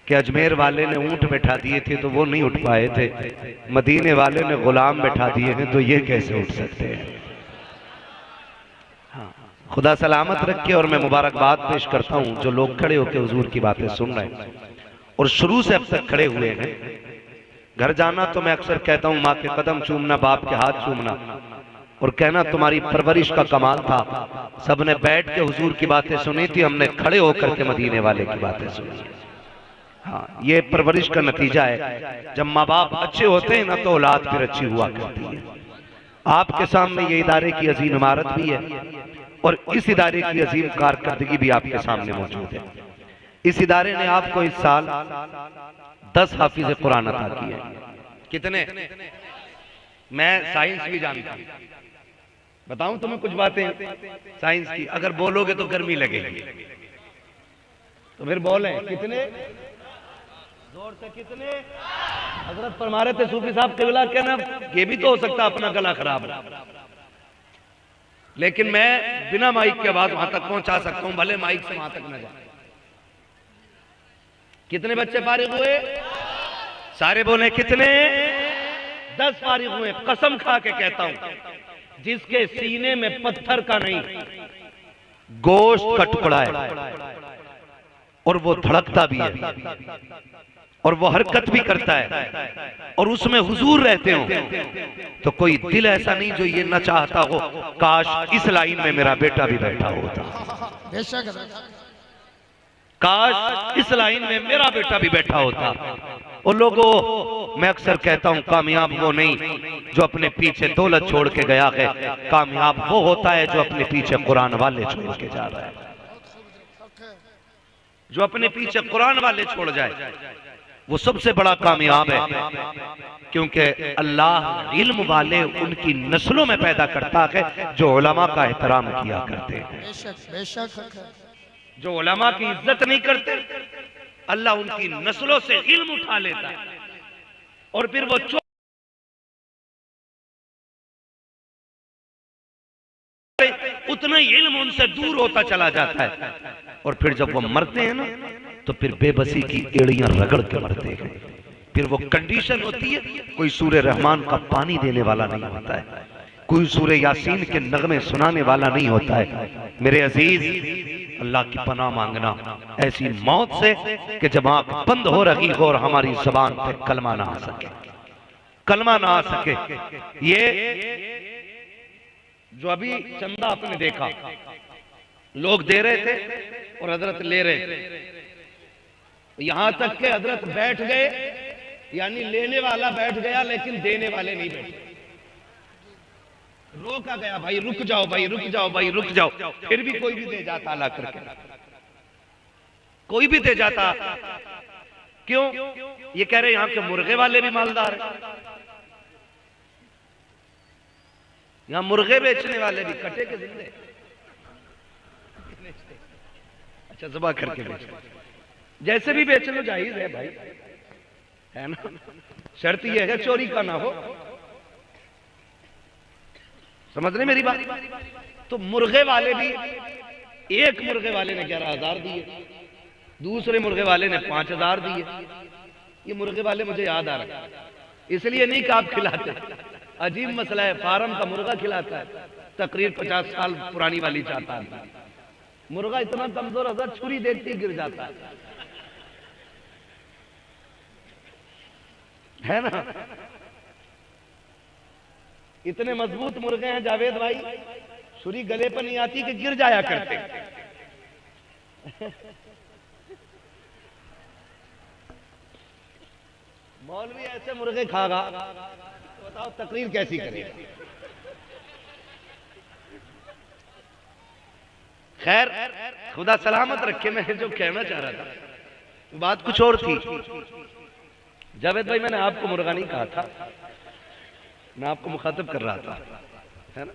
कि अजमेर वाले ने ऊंट बैठा दिए थे तो वो नहीं उठ पाए थे, मदीने वाले ने गुलाम बैठा दिए हैं तो ये कैसे उठ सकते हैं। हाँ, खुदा सलामत रखे। और मैं मुबारकबाद पेश करता हूँ जो लोग खड़े होकर हुजूर की बातें सुन रहे हैं और शुरू से अब तक खड़े हुए हैं। घर जाना तो मैं अक्सर कहता हूँ माँ के कदम चूमना, बाप के हाथ चूमना और कहना तुम्हारी परवरिश का कमाल था। सबने बैठ के हुजूर की बातें सुनी थी, हमने खड़े होकर के मदीने वाले की बातें सुनी। हाँ, ये परवरिश का नतीजा है। जब माँ बाप अच्छे होते हैं ना तो औलाद फिर अच्छी हुआ करती है। आपके सामने ये इदारे की अजीम इमारत भी है और इस इदारे की अजीम कारकर्दगी भी आपके सामने मौजूद है। इस इदारे ने आपको इस साल 10 हाफिज कुरान अता किए। कितने? मैं साइंस भी जानता हूं, बताऊं तुम्हें कुछ बातें साइंस की। अगर बोलोगे तो गर्मी लगेगी, तो फिर बोले कितने जोर से। कितने? हजरत फरमा रहे थे सूफी साहब किबला, कहना ये भी तो हो सकता अपना गला खराब है, लेकिन मैं बिना माइक के आवाज वहां तक पहुंचा सकता हूं, भले माइक से वहां तक न जाए। कितने बच्चे फारिग हुए? सारे बोले कितने? 10 फारिग हुए। कसम खा के कहता हूं, जिसके सीने में पत्थर का नहीं गोश्त का टुकड़ा है और वो धड़कता भी है और वो हरकत भी करता है और उसमें हुजूर रहते हो, तो कोई दिल ऐसा नहीं जो ये न चाहता हो काश इस लाइन में मेरा बेटा भी बैठा होता, काश इस लाइन में मेरा बेटा भी बैठा होता। और लोगों, मैं अक्सर कहता हूं कामयाब वो नहीं जो अपने पीछे दौलत छोड़ के गया है, कामयाब वो होता है जो अपने पीछे कुरान वाले छोड़ के जा रहा है। जो अपने पीछे कुरान वाले छोड़ जाए वो सबसे बड़ा कामयाब है, क्योंकि अल्लाह इल्म वाले उनकी नस्लों में पैदा करता है जो उलमा का एहतराम किया करते हैं। जो उलमा की इज्जत नहीं करते, अल्लाह उनकी नस्लों से इल्म उठा लेता है और फिर वो उतना ही इल्म उनसे दूर होता चला जाता है। और फिर जब वो मरते हैं ना तो फिर बेबसी की एड़ियां रगड़ के मरते हैं। फिर वो कंडीशन होती है, कोई सूरे रहमान का पानी देने वाला नहीं होता है, कोई सूरे यासीन के नगमे सुनाने वाला नहीं होता है। मेरे अजीज, अल्लाह की पनाह मांगना ऐसी मौत से कि जब आंख बंद हो रही हो और हमारी जबान पे कलमा ना आ सके, कलमा ना आ सके। ये जो अभी चंदा आपने देखा, लोग दे रहे थे और हजरत ले रहे थे, यहां तक के हजरत बैठ गए, यानी लेने वाला बैठ गया लेकिन देने वाले नहीं बैठे। रोका गया, भाई रुक जाओ, भाई रुक जाओ, भाई रुक जाओ। फिर भी कोई भी दे जाता ला करके, कोई भी दे जाता। क्यों? ये कह रहे यहां के मुर्गे वाले भी मालदार हैं, यहां मुर्गे बेचने वाले भी कटे के जिंदे, अच्छा ज़बा करके बेच, जैसे भी बेच लो जायज है भाई, है ना। शर्त ये है चोरी का ना हो, समझ रहे मेरी बात। तो मुर्गे वाले भी, एक मुर्गे वाले ने 11,000 दिए, दूसरे मुर्गे वाले ने 5,000 दिए। ये मुर्गे वाले मुझे याद आ रहा है, इसलिए नहीं कि आप खिलाते, अजीब मसला है। फार्म का मुर्गा खिलाता है, तकरीर 50 साल पुरानी वाली चाहता है। मुर्गा इतना कमजोर, अगर छुरी देखती गिर जाता है ना। इतने मजबूत मुर्गे हैं जावेद भाई, छुरी गले पर नहीं आती कि गिर जाया करते। मौलवी ऐसे मुर्गे खागा, बताओ तकरीर कैसी करेगा। खैर, खुदा सलामत रखे। मैं जो कहना चाह रहा था बात कुछ और थी। जावेद भाई, मैंने आपको मुर्गा नहीं कहा था, मैं आपको मुखातिब कर रहा था, है ना।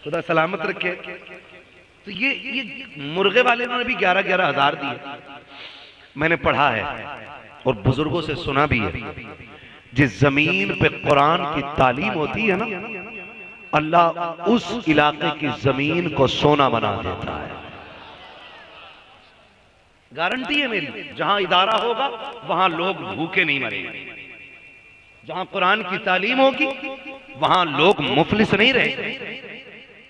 खुदा सलामत रखे। तो ये मुर्गे वाले ने भी 11,000 दिए। मैंने पढ़ा है और बुजुर्गों से सुना भी है, जिस जमीन पे कुरान की तालीम होती है ना, अल्लाह उस इलाके की जमीन को सोना बना देता है। गारंटी है मेरी, जहां इदारा होगा वहां लोग भूखे नहीं मरेंगे, जहां कुरान की तालीम होगी वहां लोग मुफलिस नहीं रहेंगे,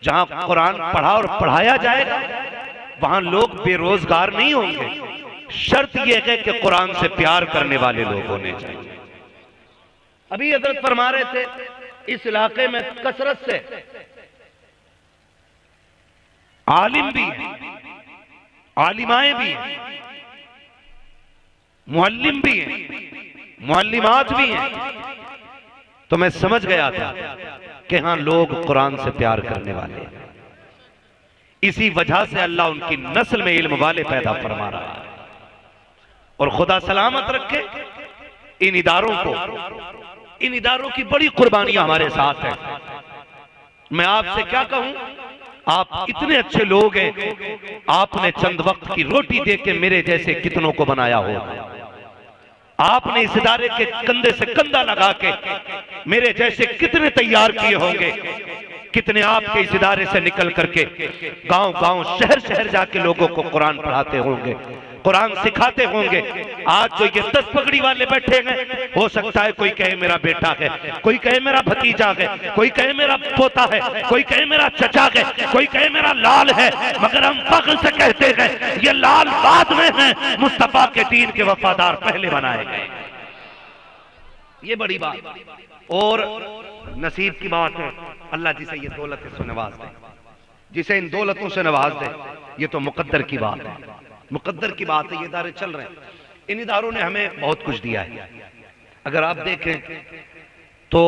जहां कुरान पढ़ा और पढ़ाया जाएगा वहां लोग बेरोजगार नहीं होंगे। शर्त यह है कि कुरान से प्यार करने वाले लोग होने चाहिए। अभी हजरत फरमा रहे थे, इस इलाके में कसरत से आलिम भी हैं, आलिमाएं भी हैं, मुअल्लिम भी हैं, मुअल्लिमात भी हैं। तो मैं समझ गया था कि हां लोग कुरान से प्यार करने वाले हैं। इसी वजह से अल्लाह उनकी नस्ल में इल्म वाले पैदा फरमा रहा है। और खुदा सलामत रखे इन इदारों को, इन इदारों की बड़ी कुर्बानियां हमारे साथ हैं। मैं आपसे क्या कहूं, आप इतने अच्छे लोग हैं, आपने चंद वक्त की रोटी दे के मेरे जैसे कितनों को बनाया हो। आपने इस इदारे के कंधे से कंधा लगा के मेरे जैसे कितने तैयार किए होंगे। कितने आपके इस इदारे से निकल करके गांव गांव शहर शहर जाके लोगों को कुरान पढ़ाते होंगे, कुरान सिखाते होंगे। आज जो ये 10 पगड़ी वाले बैठे हैं, हो सकता है कोई कहे मेरा बेटा है, कोई कहे मेरा भतीजा है, कोई कहे मेरा पोता है, कोई कहे मेरा चचा है, कोई कहे मेरा लाल है, मगर हम फख्र से कहते हैं ये लाल बाद में है, मुस्तफा के दीन के वफादार पहले बनाए गए। ये बड़ी बात और नसीब की बात है। अल्लाह जिसे ये दौलत से नवाज दे, जिसे इन दौलतों से नवाज दे, ये तो मुकद्दर की बात है, मुकद्दर की बात है। ये इदारे चल रहे हैं, इन इदारों ने हमें बहुत कुछ दिया है। अगर आप देखें तो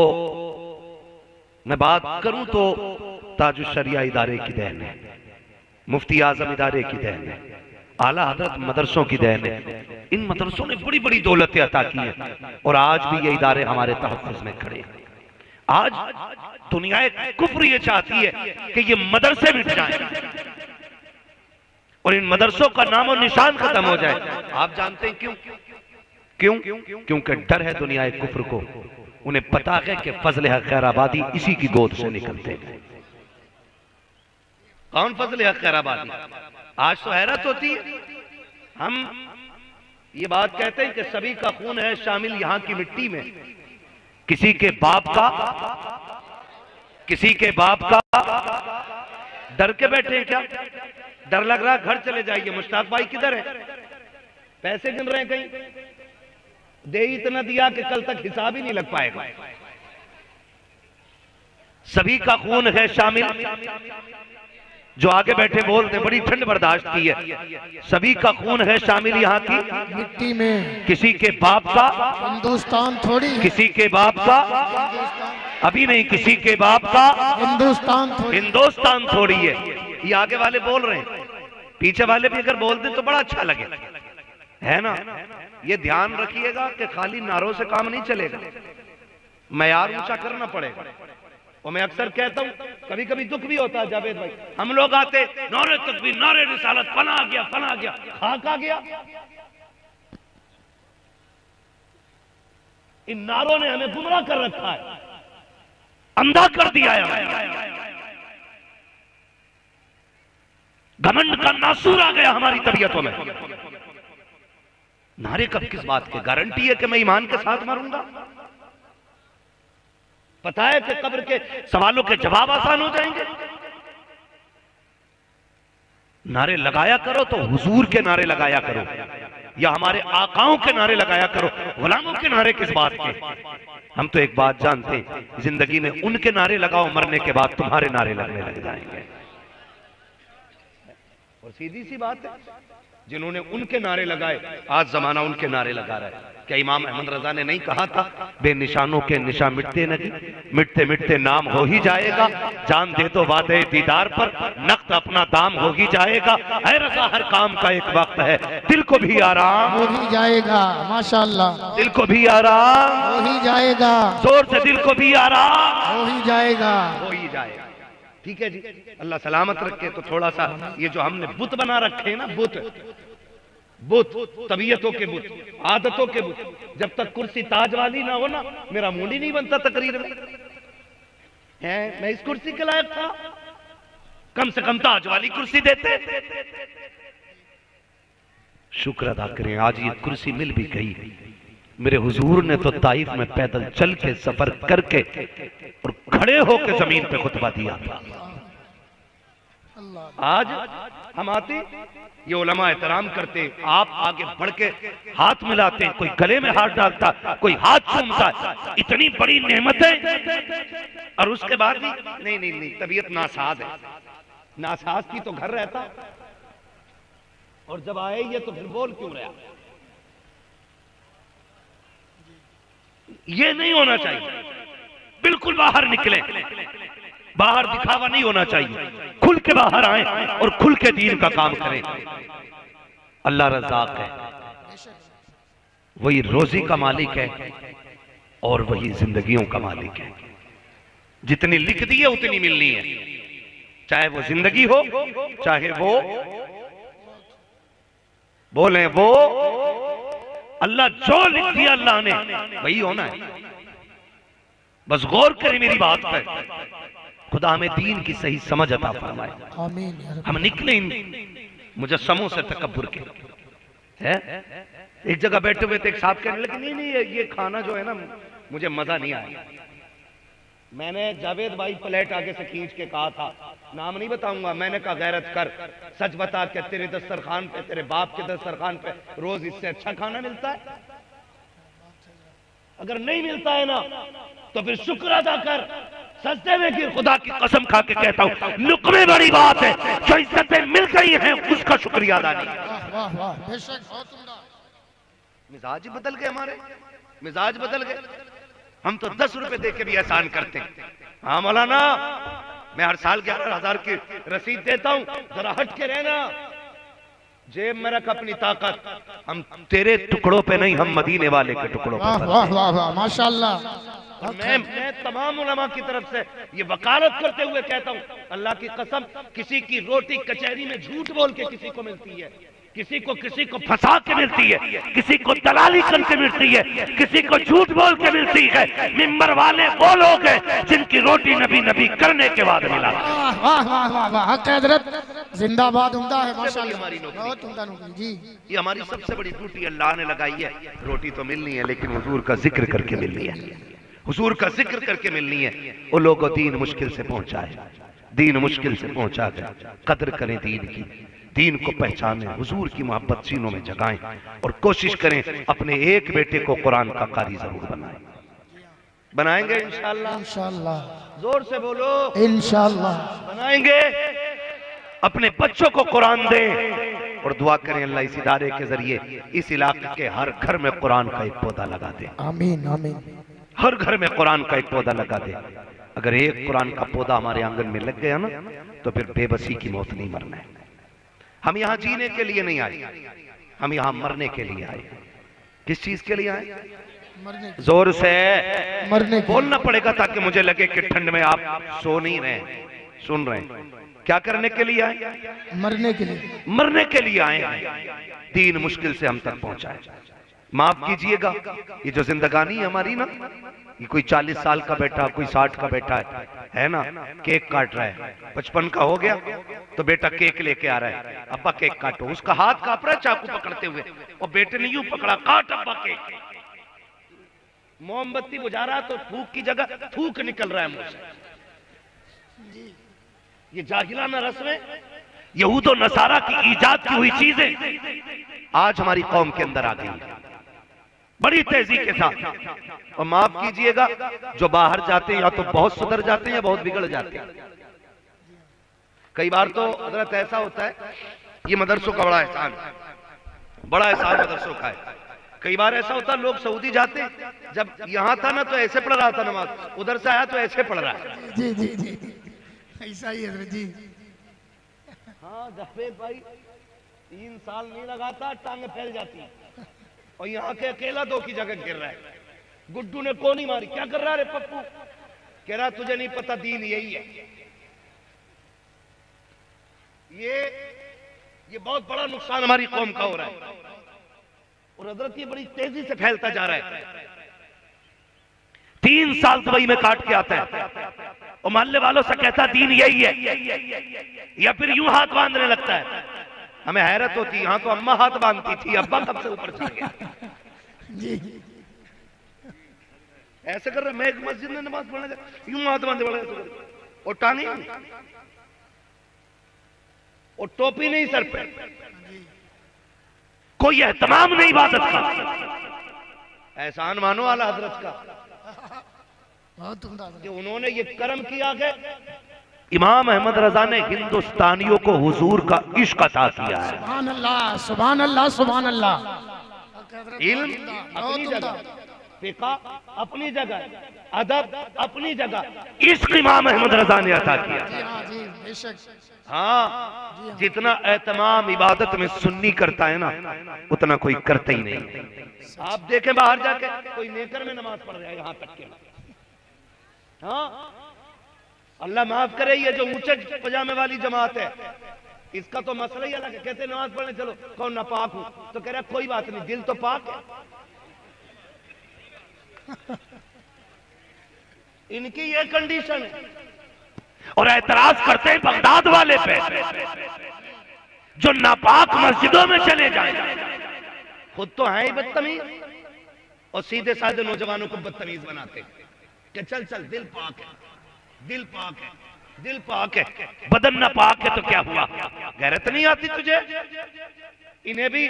मैं बात करूं तो ताजुश शरिया इदारे की देन है, मुफ्ती आजम इदारे की देन है, आला हजरत मदरसों की देन है। इन मदरसों ने बड़ी बड़ी दौलतें अता की हैं और आज भी ये इदारे हमारे तहफ़्फ़ुज़ में खड़े हैं। आज दुनिया कुफ्र ये चाहती है कि ये मदरसे मिट जाएं और इन मदरसों का नामो निशान खत्म हो जाए। आप जानते हैं क्यों? क्योंकि डर है दुनिया कुफ्र को। उन्हें पता है कि फजल हक खैराबादी इसी की गोद से निकलते हैं। कौन फजल हक खैराबादी? आज तो हैरत होती है, हम ये बात कहते हैं कि सभी का खून है शामिल यहां की मिट्टी में। किसी के बाप का डर के बैठे हैं क्या? डर लग रहा है घर चले जाइए। मुश्ताक भाई किधर है? पैसे गिन रहे हैं कहीं? दे इतना दिया कि कल तक हिसाब ही नहीं लग पाएगा। सभी का खून है शामिल। जो आगे बैठे बोलते बड़ी ठंड बर्दाश्त की है। सभी का खून है शामिल यहाँ की मिट्टी में। किसी के बाप का हिंदुस्तान थोड़ी, किसी के बाप का अभी नहीं, किसी के बाप का हिंदुस्तान थोड़ी है। ये आगे वाले बोल रहे हैं, पीछे वाले भी अगर बोल दें तो बड़ा अच्छा लगे, है ना? ये ध्यान रखिएगा कि खाली नारों से काम नहीं चलेगा, मयार ऊंचा करना पड़ेगा। और मैं अक्सर कहता हूं, कभी कभी दुख भी होता है जावेद भाई, हम लोग आते नारे तकबीर, नारे रिसालत, फना आ गया, फना आ गया, खाक आ गया। इन नारों ने हमें गुमराह कर रखा है, अंधा कर दिया है। घमंड का नासूर आ गया हमारी तबीयतों में। नारे कब किस बात के? गारंटी है कि मैं ईमान के साथ मरूंगा? पता है कि कब्र के सवालों के जवाब आसान हो जाएंगे? नारे लगाया करो तो हुजूर के नारे लगाया करो, या हमारे आकाओं के नारे लगाया करो। गुलामों के नारे किस बात के? हम तो एक बात जानते हैं, जिंदगी में उनके नारे लगाओ, मरने के बाद तुम्हारे नारे लगने लग जाएंगे। और सीधी सी बात है, जिन्होंने उनके नारे लगाए आज जमाना उनके नारे लगा रहा है। क्या इमाम अहमद रजा ने नहीं कहा था, बेनिशानों के निशा मिटते नहीं, मिटते मिटते नाम हो ही जाएगा। जान दे दो वादे दीदार पर, नक़्द अपना दाम हो ही जाएगा। ऐ रजा हर काम का एक वक्त है, दिल को भी आराम हो ही जाएगा। माशाअल्लाह, दिल को भी आराम हो ही जाएगा। जोर से, दिल को भी आराम हो ही जाएगा, हो ही जाएगा। ठीक है जी, अल्लाह सलामत रखे। तो थोड़ा सा ये जो हमने बुत बना रखे हैं ना, बुत तबीयतों के बुत, आदतों के बुत, जब तक कुर्सी ताज वाली ना हो ना, मेरा मूड ही नहीं बनता तकरीर में। हैं? मैं इस कुर्सी के लायक था? कम से कम ताज वाली कुर्सी देते। शुक्र अदा करें आज ये कुर्सी मिल भी गई। मेरे हुजूर ने तो ताइफ में पैदल चल के सफर करके और खड़े होकर जमीन पे खुतबा दिया था। आज हम आते, ये उलमा एहतराम करते, आप आगे बढ़ के हाथ मिलाते, कोई गले में हाथ डालता, कोई हाथ चूमता, इतनी बड़ी नेमत है और उसके बाद भी नहीं नहीं नहीं, तबीयत नासाज है। नासाज की तो घर रहता, और जब आए ये तो फिर बोल क्यों रहा? ये नहीं होना चाहिए। बिल्कुल बाहर निकले, बाहर दिखावा नहीं होना चाहिए, खुल के बाहर आए और खुल के दीन का काम करें। अल्लाह रज़ाक है, वही रोजी का मालिक है और वही जिंदगियों का मालिक है। जितनी लिख दी है उतनी मिलनी है, चाहे वो जिंदगी हो, चाहे वो बोले वो अल्लाह जो लिख दिया अल्लाह ने वही होना है। बस गौर करें मेरी बात पर। खुदा हमें दीन की सही समझ अता फरमाए। आमीन। हम निकले इन मुजस्समों से तकब्बुर के। है एक जगह बैठे हुए थे, एक साहब कहने लगे नहीं नहीं ये खाना जो है ना मुझे मजा नहीं आया। मैंने जावेद भाई प्लेट आगे से खींच के कहा था, नाम नहीं बताऊंगा, मैंने कहा गैरत कर, सच बता के तेरे दस्तरखान पे, तेरे बाप के दस्तरखान पे रोज इससे अच्छा खाना मिलता है? अगर नहीं मिलता है ना तो फिर शुक्र अदा कर। सस्ते में कि खुदा की कसम खा के कहता हूं, लुकमे बड़ी बात है, जो इज्जतें मिल गई हैं उसका शुक्रिया अदा नहीं। वाह वाह, बेशक बहुत उम्दा। मिजाज ही बदल गए, हमारे मिजाज बदल गए। हम तो 10 रुपए दे के भी एहसान करते हैं। हाँ मौलाना, मैं हर साल 11,000 की रसीद देता हूं, जरा हट के रहना, जेब में रख अपनी ताकत। हम तेरे टुकड़ों पे नहीं, हम मदीने वाले के टुकड़ों पे। वाह वाह वाह वाह, माशाल्लाह। मैं तमाम उलमा की तरफ से ये वकालत करते हुए कहता हूं, अल्लाह की कसम, किसी की रोटी कचहरी में झूठ बोल के किसी को मिलती है, किसी को फंसा के मिलती है, किसी को दलाली करके मिलती है, किसी को झूठ बोल के मिलती है। मिंबर वाले वो लोग हैं जिनकी रोटी नबी नबी करने के बाद मिला। वाह वाह वाह वाह, हक हज़रत जिंदाबाद, उम्दा है माशाल्लाह, बहुत उम्दा नौकरी जी। ये हमारी सबसे बड़ी ड्यूटी अल्लाह ने लगाई है। रोटी तो मिलनी है लेकिन हुजूर का जिक्र करके मिलनी है, हुजूर का जिक्र करके मिलनी है। वो लोग दीन मुश्किल से पहुंचा है, दीन मुश्किल से पहुंचा है। कदर करें दीन की, दीन को पहचानें, हुजूर की मोहब्बत सीनों में जगाएं और कोशिश करें अपने एक बेटे को कुरान का कारी जरूर बनाएं। बनाएंगे इंशाअल्लाह? इंशाअल्लाह, जोर से बोलो इंशाअल्लाह। बनाएंगे, अपने बच्चों को कुरान दें और दुआ करें अल्लाह इस इदारे के जरिए इस इलाके के हर घर में कुरान का एक पौधा लगा दे। आमीन आमीन। हर घर में कुरान का एक पौधा लगा दे। अगर एक कुरान का पौधा हमारे आंगन में लग गया ना तो फिर बेबसी की मौत नहीं मरना है। हम यहाँ जीने के लिए नहीं आए, हम यहाँ मरने के लिए आए। किस चीज के लिए आए? जोर से मरने बोलना पड़ेगा ताकि मुझे लगे कि ठंड में आप सो नहीं रहे, सुन रहे हैं। क्या करने के लिए आए? मरने के लिए, मरने के लिए आए हैं। दीन मुश्किल से हम तक पहुंचा है। माफ कीजिएगा, ये जो जिंदगानी है हमारी ना, ये कोई 40 साल का बेटा, कोई 60 का बेटा है ना, केक काट रहा है, 55 का हो गया तो बेटा केक लेके आ रहा है, अब्बा केक काटो। उसका हाथ कांप रहा है चाकू पकड़ते हुए, और बेटे ने यूं पकड़ा, काट अब्बा केक। मोमबत्ती बुझा रहा तो फूक की जगह थूक निकल रहा है मुंह से। ये जाहिलाना रस्में, यहूद और नसारा की इजाद की हुई चीजें आज हमारी कौम के अंदर आ गई बड़ी तेजी के साथ। और माफ कीजिएगा, जो बाहर जाते हैं या तो बहुत सुधर जाते हैं या बहुत बिगड़ जाते हैं। कई बार तो हजरत ऐसा होता है, ये मदरसों का बड़ा एहसान है, बड़ा एहसान मदरसों का है। कई बार ऐसा होता है, लोग सऊदी जाते, जब यहाँ था ना तो ऐसे पढ़ रहा था नमाज, उधर से आया तो ऐसे पढ़ रहा है। जी जी जी, ऐसा ही है जी। हाँ जावेद भाई, 3 साल नहीं लगाता टांग फैल जाती, और यहाँ के अकेला 2 की जगह गिर रहा है। गुड्डू ने कोनी मारी, क्या कर रहा है पप्पू? कह रहा तुझे नहीं पता, दीन यही है। ये बहुत बड़ा नुकसान हमारी कौम का हो रहा है, और हजरत ये बड़ी तेजी से फैलता जा रहा है। 3 साल दुबई में काट के आता है, और मोहल्ले वालों से कहता दीन यही है, या फिर यूं हाथ बांधने लगता है। हमें हैरत होती, यहाँ तो अम्मा हाथ बांधती थी, अब्बा कब से ऊपर चढ़ गया। जी ऐसे कर रहे, मैं एक मस्जिद में नमाज पढ़ने यूं हाथ बांधे पड़ा, और टांगे और टोपी नहीं सर पे, कोई एहतमाम नहीं इबादत का। एहसान मानो आला हजरत का बहुत उम्दा कि उन्होंने ये कर्म किया कि इमाम अहमद रजा ने हिंदुस्तानियों को हुजूर का इश्क अता किया है। सुभान अल्लाह सुभान अल्लाह सुभान अल्लाह। इल्म अपनी जगह, फिक़ा अपनी जगह, अदब अपनी जगह, इश्क इमाम अहमद रजा ने अता किया। जी हाँ जी बेशक। हाँ, जितना एहतमाम इबादत में सुन्नी करता है ना, उतना कोई करता ही नहीं। आप देखें बाहर जाके कोई नेकर में नमाज पढ़ रहा है यहाँ तक के। हाँ, अल्लाह माफ करे, ये जो ऊंचे पजामे वाली जमात है, इसका तो मसला ही अलग है। कहते नमाज पढ़ने चलो, कौन नापाक हूं, तो कह रहा कोई बात नहीं, दिल तो पाक है। इनकी ये कंडीशन है। और एतराज करते हैं बगदाद वाले पे, जो नापाक मस्जिदों में चले जाए, खुद तो है ही बदतमीज, और सीधे साधे नौजवानों को बदतमीज बनाते कि चल चल दिल पाक है, दिल पाक है, दिल पाक है, बदन नापाक है तो क्या हुआ, गैरत नहीं आती तुझे। इन्हें भी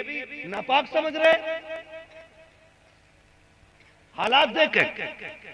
नापाक समझ रहे। हालात देखे,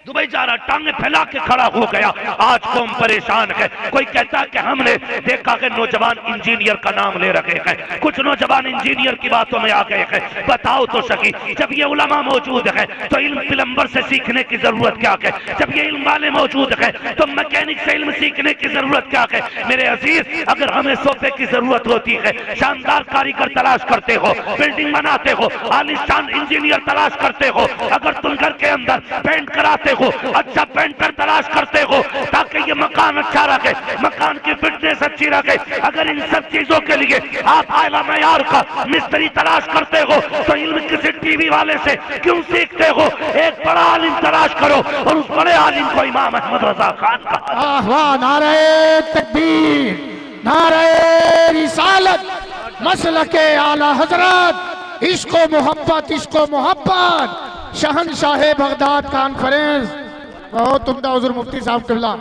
दुबई जा रहा, टांगे फैला के खड़ा हो गया। आज कौम परेशान है। कोई कहता है कि हमने देखा कि नौजवान इंजीनियर का नाम ले रखे हैं, कुछ नौजवान इंजीनियर की बातों में आ गए हैं। बताओ तो सही, जब ये उलमा मौजूद है तो इल्म प्लम्बर से सीखने की जरूरत क्या है? जब ये इल्म वाले मौजूद है तो मैकेनिक से इल्म सीखने की जरूरत क्या है? मेरे अजीज, अगर हमें सोफे की जरूरत होती है, शानदार कारीगर तलाश करते हो, बिल्डिंग बनाते हो, आलिशान इंजीनियर तलाश करते हो, अगर तुम घर के अंदर पेंट कराते हो, अच्छा पेंटर तलाश करते हो ताकि ये मकान अच्छा रखे, मकान की फिटनेस अच्छी रखे, अगर इन सब चीजों के लिए आप आला मयार का मिस्त्री तलाश करते हो तो इल्म किसी टीवी वाले से क्यों सीखते हो? एक बड़ा आलिम तलाश करो, और उस बड़े आलिम को इमाम अहमद रजा खान का। वाह, नारे तकबीर, नारे रिसालत, मसलके आला हजरत, इश्को मोहब्बत, इश्को मोहब्बत, शहनशाह बगदाद कॉन्फ्रेंस। बहुत उम्दा हुजूर मुफ्ती साहब किबला।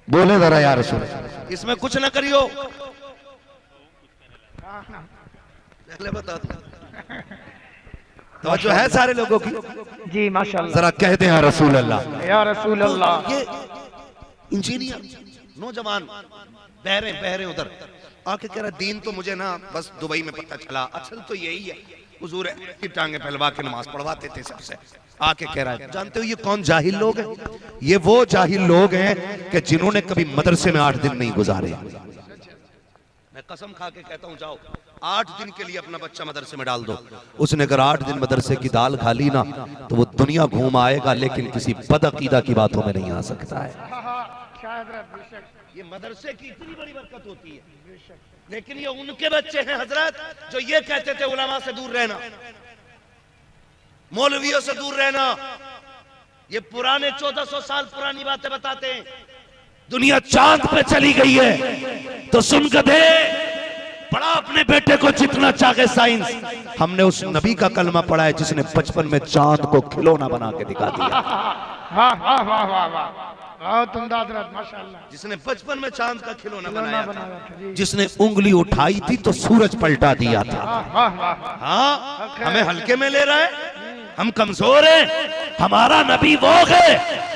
बोले जरा यार रसूल, इसमें कुछ ना करियो, पहले बता दो तो जो है सारे लोगों की। जी माशाल्लाह, जरा कहते हैं रसूल अल्लाह, या रसूल अल्लाह। तो ये इंजीनियर नौजवान बहरे उधर आके कह रहा, दीन तो मुझे ना बस दुबई में पता चला, असल तो यही है, हुजूर की टांगे फैलवा के नमाज पढ़वाते थे सबसे। आके कह रहा है, जानते हो ये कौन जाहिल लोग हैं? ये वो जाहिल लोग हैं कि जिन्होंने कभी मदरसे में 8 दिन नहीं गुजारे। मैं कसम खा के कहता हूँ, जाओ 8 दिन के लिए अपना बच्चा मदरसे में डाल दो। उसने अगर 8 दिन मदरसे की दाल खा ली ना, तो वो दुनिया घूम आएगा, लेकिन किसी बदअकीदा की बातों में नहीं आ सकता है। ये मदरसे की इतनी बड़ी बरकत होती है, लेकिन ये उनके बच्चे हैं हजरत जो ये कहते थे उलमा से दूर रहना, मौलवियों से दूर रहना। ये पुराने 1400 साल पुरानी बातें बताते हैं। दुनिया चांद पे चली गई है तो सुन गधे, पढ़ा अपने बेटे को जितना चाहे साइंस। हमने उस नबी का कलमा पढ़ा है जिसने बचपन में चांद को खिलौना बना के दिखा दिया। वाह वाह वाह वाह वाह, बहुत उम्दा हजरत माशाल्लाह। जिसने बचपन में चांद का खिलौना बनाया था, जिसने उंगली उठाई थी तो सूरज पलटा दिया था। हाँ, हमें हल्के में ले रहा है, हम कमजोर हैं। हमारा नबी वो है,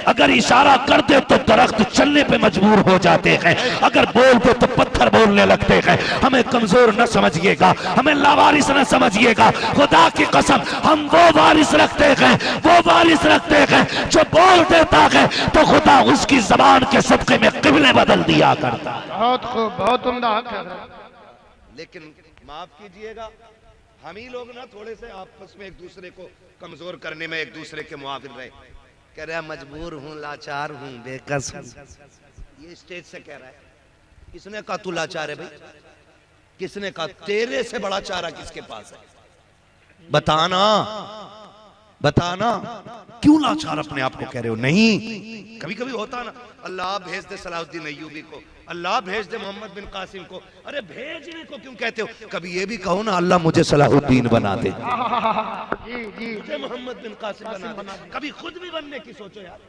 अगर इशारा कर दे तो दरख्त चलने पे मजबूर हो जाते हैं, अगर बोल दो तो पत्थर बोलने लगते हैं। हमें कमजोर न समझिएगा, हमें लावारिस न समझिएगा। खुदा की कसम, हम वो वारिस रखते हैं, वो वारिस रखते हैं जो बोल देता है तो खुदा उसकी जबान के सदके में किबले बदल दिया करता। बहुत खूब, बहुत उम्दा। लेकिन माफ कीजिएगा, हम ही लोग ना थोड़े से आपस में एक दूसरे को कमजोर करने में एक दूसरे के मुआविन रहे। कह रहा है मजबूर हूँ, लाचार हूँ, बेकस हूँ। ये स्टेज से कह रहा है। किसने कहा तू लाचार है भाई? किसने कहा? तेरे से बड़ा चारा किसके पास है? बताना। बताना क्यों लाचार अपने आप को कह रहे हो? नहीं, कभी कभी होता ना, अल्लाह भेज दे सलाहुद्दीन अय्यूबी को, अल्लाह भेज दे मोहम्मद बिन कासिम को। अरे भेजने को क्यों कहते हो? कभी ये भी कहो ना, अल्लाह मुझे सलाहुद्दीन बना दे, मुझे मोहम्मद बिन कासिम बना दे। कभी खुद भी बनने की सोचो यार,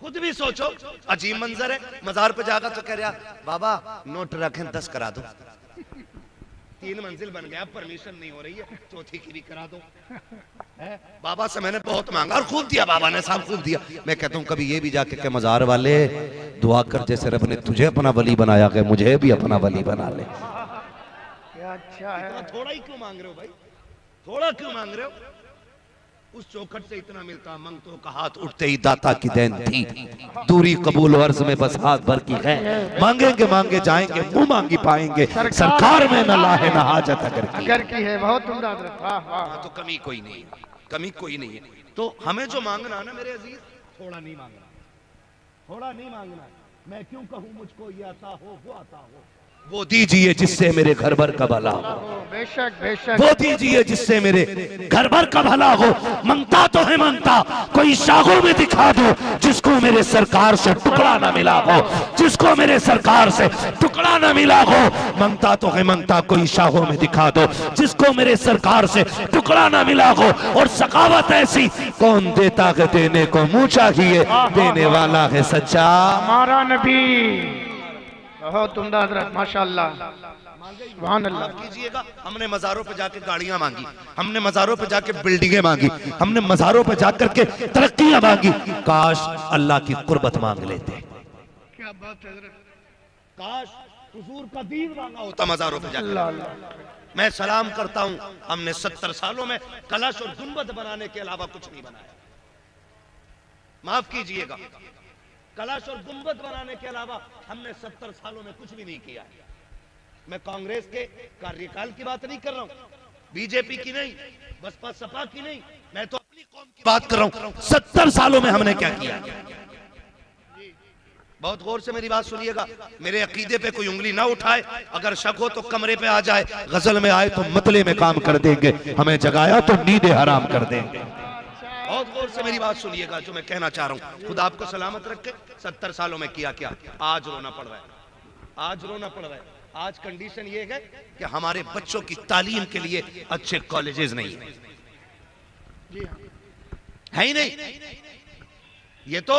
खुद भी सोचो। अजीब मंजर है, मजार पे जाकर तो कह रहा बाबा नोट रखें 10 करा दो। 3 मंजिल बन गया, परमिशन नहीं हो रही है, चौथी की भी करा दो। बाबा से मैंने बहुत मांगा और खूब दिया, बाबा ने साहब खूब दिया। मैं कहता हूँ कभी ये भी जाके के मजार वाले दुआ कर, जैसे रब ने तुझे अपना वली बनाया गया, मुझे भी अपना वली बना ले। क्या अच्छा है। थोड़ा ही क्यों मांग रहे हो भाई, थोड़ा क्यों मांग रहे हो? उस चौखट से इतना मिलता, मंगतों का हाथ उठते ही दाता की देन थी। दूरी कबूल अर्ज में बस हाथ भर की है, मांगेंगे मांगे जाएंगे, मुंह मांगी पाएंगे, सरकार में न लाहे न हाजत अगर की है। बहुत उम्दा हजरत, वाह वाह। तो कमी कोई नहीं है, कमी कोई नहीं है। तो हमें जो मांगना ना मेरे अजीज, थोड़ा नहीं मांगना, थोड़ा नहीं मांगना। मैं क्यों कहूँ मुझको ये आता हो वो आता हो, वो दीजिए जिससे मेरे घर भर का भला हो। बेशक बेशक। वो दीजिए जिससे मेरे घर भर का भला हो। मंगता तो है मंगता, कोई शाहों में दिखा दो जिसको मेरे सरकार से टुकड़ा ना मिला हो, जिसको मेरे सरकार से टुकड़ा ना मिला हो। मंगता तो है मंगता, कोई शाहों में दिखा दो जिसको मेरे सरकार से टुकड़ा ना मिला हो। और सखावत ऐसी कौन देता है, देने को मुंह चाहिए, देने वाला है सच्चा हमारा नबी। बहुत उम्दा हजरत, माशाअल्लाह, सुभान अल्लाह। कीजिएगा, हमने मज़ारों पे जाके गाड़ियां मांगी, हमने मज़ारों पे जाके बिल्डिंगें मांगी, हमने मज़ारों पे जाकर के तरक्कियां मांगी। काश अल्लाह की कुर्बत मांग लेते। क्या बात है हजरत। काश हुजूर का दीन मांगा होता मज़ारों पे जाकर। मैं सलाम करता हूं, हमने 70 सालों में कलश और गुंबद बनाने के अलावा कुछ नहीं बनाया। माफ कीजिएगा, कलश और गुंबद बनाने के अलावा हमने 70 सालों में कुछ भी नहीं किया। मैं कांग्रेस के कार्यकाल की बात नहीं कर रहा हूं, बीजेपी की नहीं, बसपा सपा की नहीं, मैं तो अपनी कौम की बात कर रहा हूं। 70 सालों में हमने क्या किया? बहुत गौर से मेरी बात सुनिएगा, मेरे अकीदे पे कोई उंगली ना उठाए, अगर शक हो तो कमरे पे आ जाए, गजल में आए तो मतले में काम कर देंगे, हमें जगाया तो नींदें हराम कर देंगे। बहुत गौर से मेरी बात सुनिएगा जो मैं कहना चाह रहा हूं। खुदा आपको सलामत रखे। 70 सालों में किया क्या? आज रोना पड़ रहा है, आज रोना पड़ रहा है। आज कंडीशन ये है कि हमारे बच्चों की तालीम के लिए अच्छे कॉलेजेस नहीं है ही नहीं। ये तो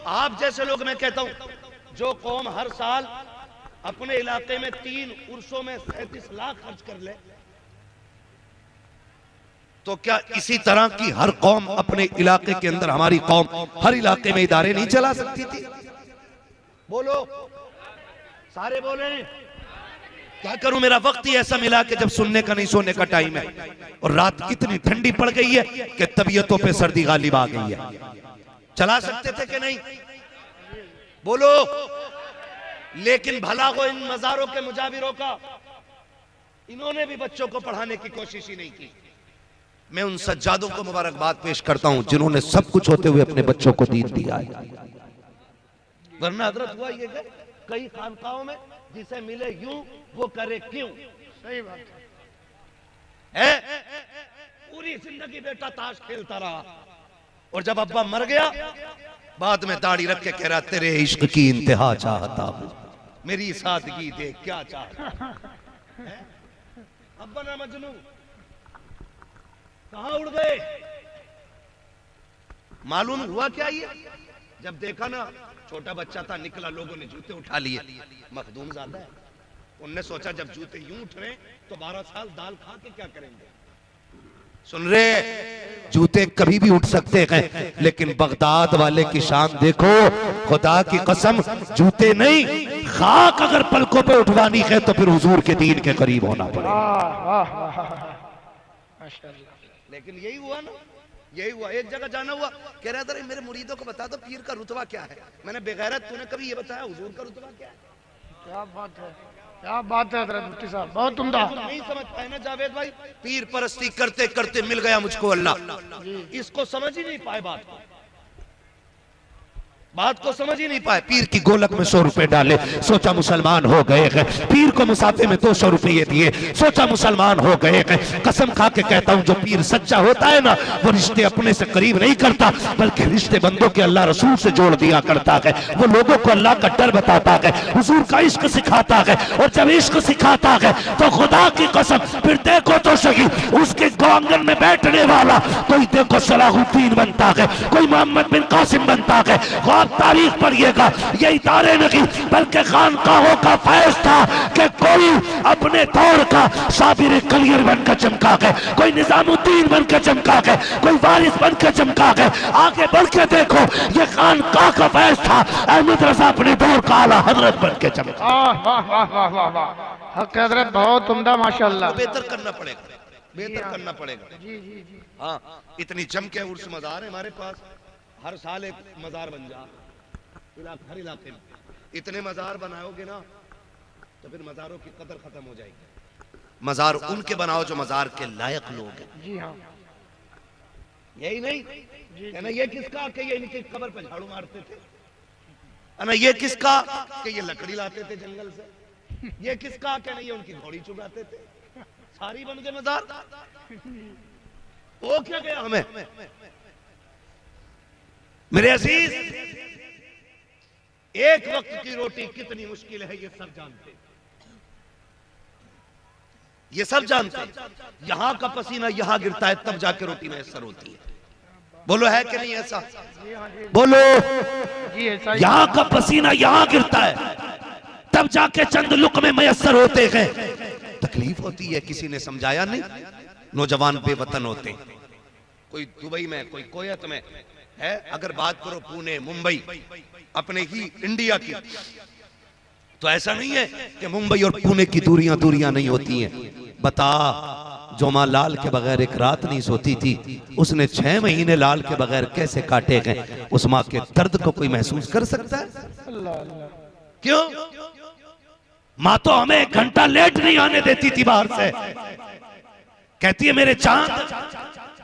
आप जैसे लोग, मैं कहता हूं, जो कौम हर साल अपने इलाके में 3 उर्सों में 37 लाख खर्च कर ले, तो क्या इसी तरह की हर कौम अपने इलाके के अंदर, हमारी कौम हर इलाके में इदारे नहीं चला सकती थी? बोलो, सारे बोले। क्या करूं, मेरा वक्त ही ऐसा मिला कि जब सुनने का नहीं सोने का टाइम है, और रात इतनी ठंडी पड़ गई है कि तबीयतों पे सर्दी गालिब आ गई है। चला सकते थे कि नहीं? बोलो। लेकिन भला को इन मजारों के मुजाविरों का, इन्होंने भी बच्चों को पढ़ाने की कोशिश ही नहीं की। मैं उन सज्जादों को मुबारकबाद पेश करता हूं जिन्होंने सब कुछ होते हुए अपने बच्चों को दीन दिया है। वरना हजरत हुआ ये कई खानकाओं में जिसे मिले यूं वो करे क्यों। सही बात है। पूरी जिंदगी बेटा ताश खेलता रहा, और जब अब्बा मर गया बाद में दाढ़ी रख के कह रहा तेरे इश्क की इंतहा चाहता हूं, मेरी सादगी देख क्या चाहता है। अब्बा ना मजनू कहां उड़ गए? मालूम हुआ क्या? ये जब देखा ना, छोटा बच्चा था, निकला, लोगों ने जूते उठा लिए, मखदूम ज्यादा है, उनने सोचा जब जूते यूं उठ रहे तो 12 साल दाल खा के क्या करेंगे। सुन रहे, जूते कभी भी उठ सकते हैं, लेकिन बगदाद वाले की शान देखो, खुदा की कसम, जूते नहीं, खाक अगर पलकों पे उठवानी है तो फिर हुजूर के दीन के करीब होना पड़ेगा। लेकिन यही हुआ ना, यही हुआ। एक जगह जाना हुआ, कह रहा था मेरे मुरीदों को बता दो पीर का रुतबा क्या है। मैंने बेगैरत, तूने कभी ये बताया हुजूर का रुतबा क्या है? क्या बात है, क्या बात है हजरत मुफ्ती साहब, बहुत उम्दा। नहीं समझ पाए ना जावेद भाई, पीर परस्ती करते करते मिल गया मुझको अल्लाह, इसको समझ ही नहीं पाए बात को। बात को समझ ही नहीं पाए। पीर की गोलक में 100 रुपए डाले, सोचा मुसलमान हो गए हैं। पीर को मुसाफे में 200 रुपये दिए, सोचा मुसलमान हो गए हैं। कसम खा के कहता हूँ, जो पीर सच्चा होता है ना, वो रिश्ते अपने से करीब नहीं करता, बल्कि रिश्ते बंदों के अल्लाह रसूल से जोड़ दिया करता है। वो लोगों को अल्लाह का डर बताता है, हुजूर का इश्क सिखाता है। और जब इश्क सिखाता है तो खुदा की कसम, फिर देखो तो सही, उसके आंगन में बैठने वाला कोई देखो सलाहुद्दीन बनता है, कोई मोहम्मद बिन कासिम बनता है। आप तारीख पढ़िएगा, ये इदारे नहीं बल्कि खानकाहों का फैज था कि कोई अपने दौर का साबिर कलियर बनकर चमका है, कोई निजामुद्दीन बनकर चमका है, कोई वारिस बनकर चमका है। आगे बढ़ के देखो, ये खानकाह का फैज था। अहमद रजा अपने दौर का आला हजरत बनकर चमका। वाह वाह वाह वाह वाह वाह, हक हजरत बहुत उम्दा माशाल्लाह। बेहतर करना पड़ेगा, बेहतर करना पड़ेगा। जी जी जी। हाँ, इतनी जम के उर्स मजार है हमारे पास, हर साल एक मजार बन जा, हर इलाके में इतने मजार बनाओगे ना तो फिर मजारों की कदर खत्म हो जाएगी। मजार उनके बनाओ जो मजार के लायक लोग हैं। जी हाँ, यही नहीं है ना, ये किसका कि ये इनकी कब्र पे झाड़ू मारते थे, है ना, ये किसका कि ये लकड़ी लाते थे जंगल से, ये किसका कि नहीं ये उनकी घोड़ी चुराते थे, सारी बन गए मजार। वो क्या गया हमें मेरे अजीज, एक वक्त की रोटी कितनी मुश्किल है ये सब जानते, ये सब जानते। यहां का पसीना यहां गिरता है तब जाके रोटी मैसर होती है। बोलो है कि नहीं ऐसा? बोलो, जी ऐसा ही। यहाँ का पसीना यहाँ गिरता है तब जाके चंद लुक़्मे मयस्सर होते हैं। तकलीफ होती है, किसी ने समझाया नहीं। नौजवान बेवतन होते हैं, कोई दुबई में, कोई कोयत में है। अगर बात करो पुणे, मुंबई, अपने ही इंडिया की, तो ऐसा नहीं है कि मुंबई और पुणे की दूरियां दूरियां नहीं होती हैं। बता, जो माँ लाल के बगैर एक रात नहीं सोती थी, उसने 6 महीने लाल के बगैर कैसे काटे गए, उस माँ के दर्द को कोई महसूस कर सकता है? अल्लाह अल्लाह। क्यों? माँ तो हमें 1 घंटा लेट नहीं आने देती थी बाहर से। कहती है, मेरे चांद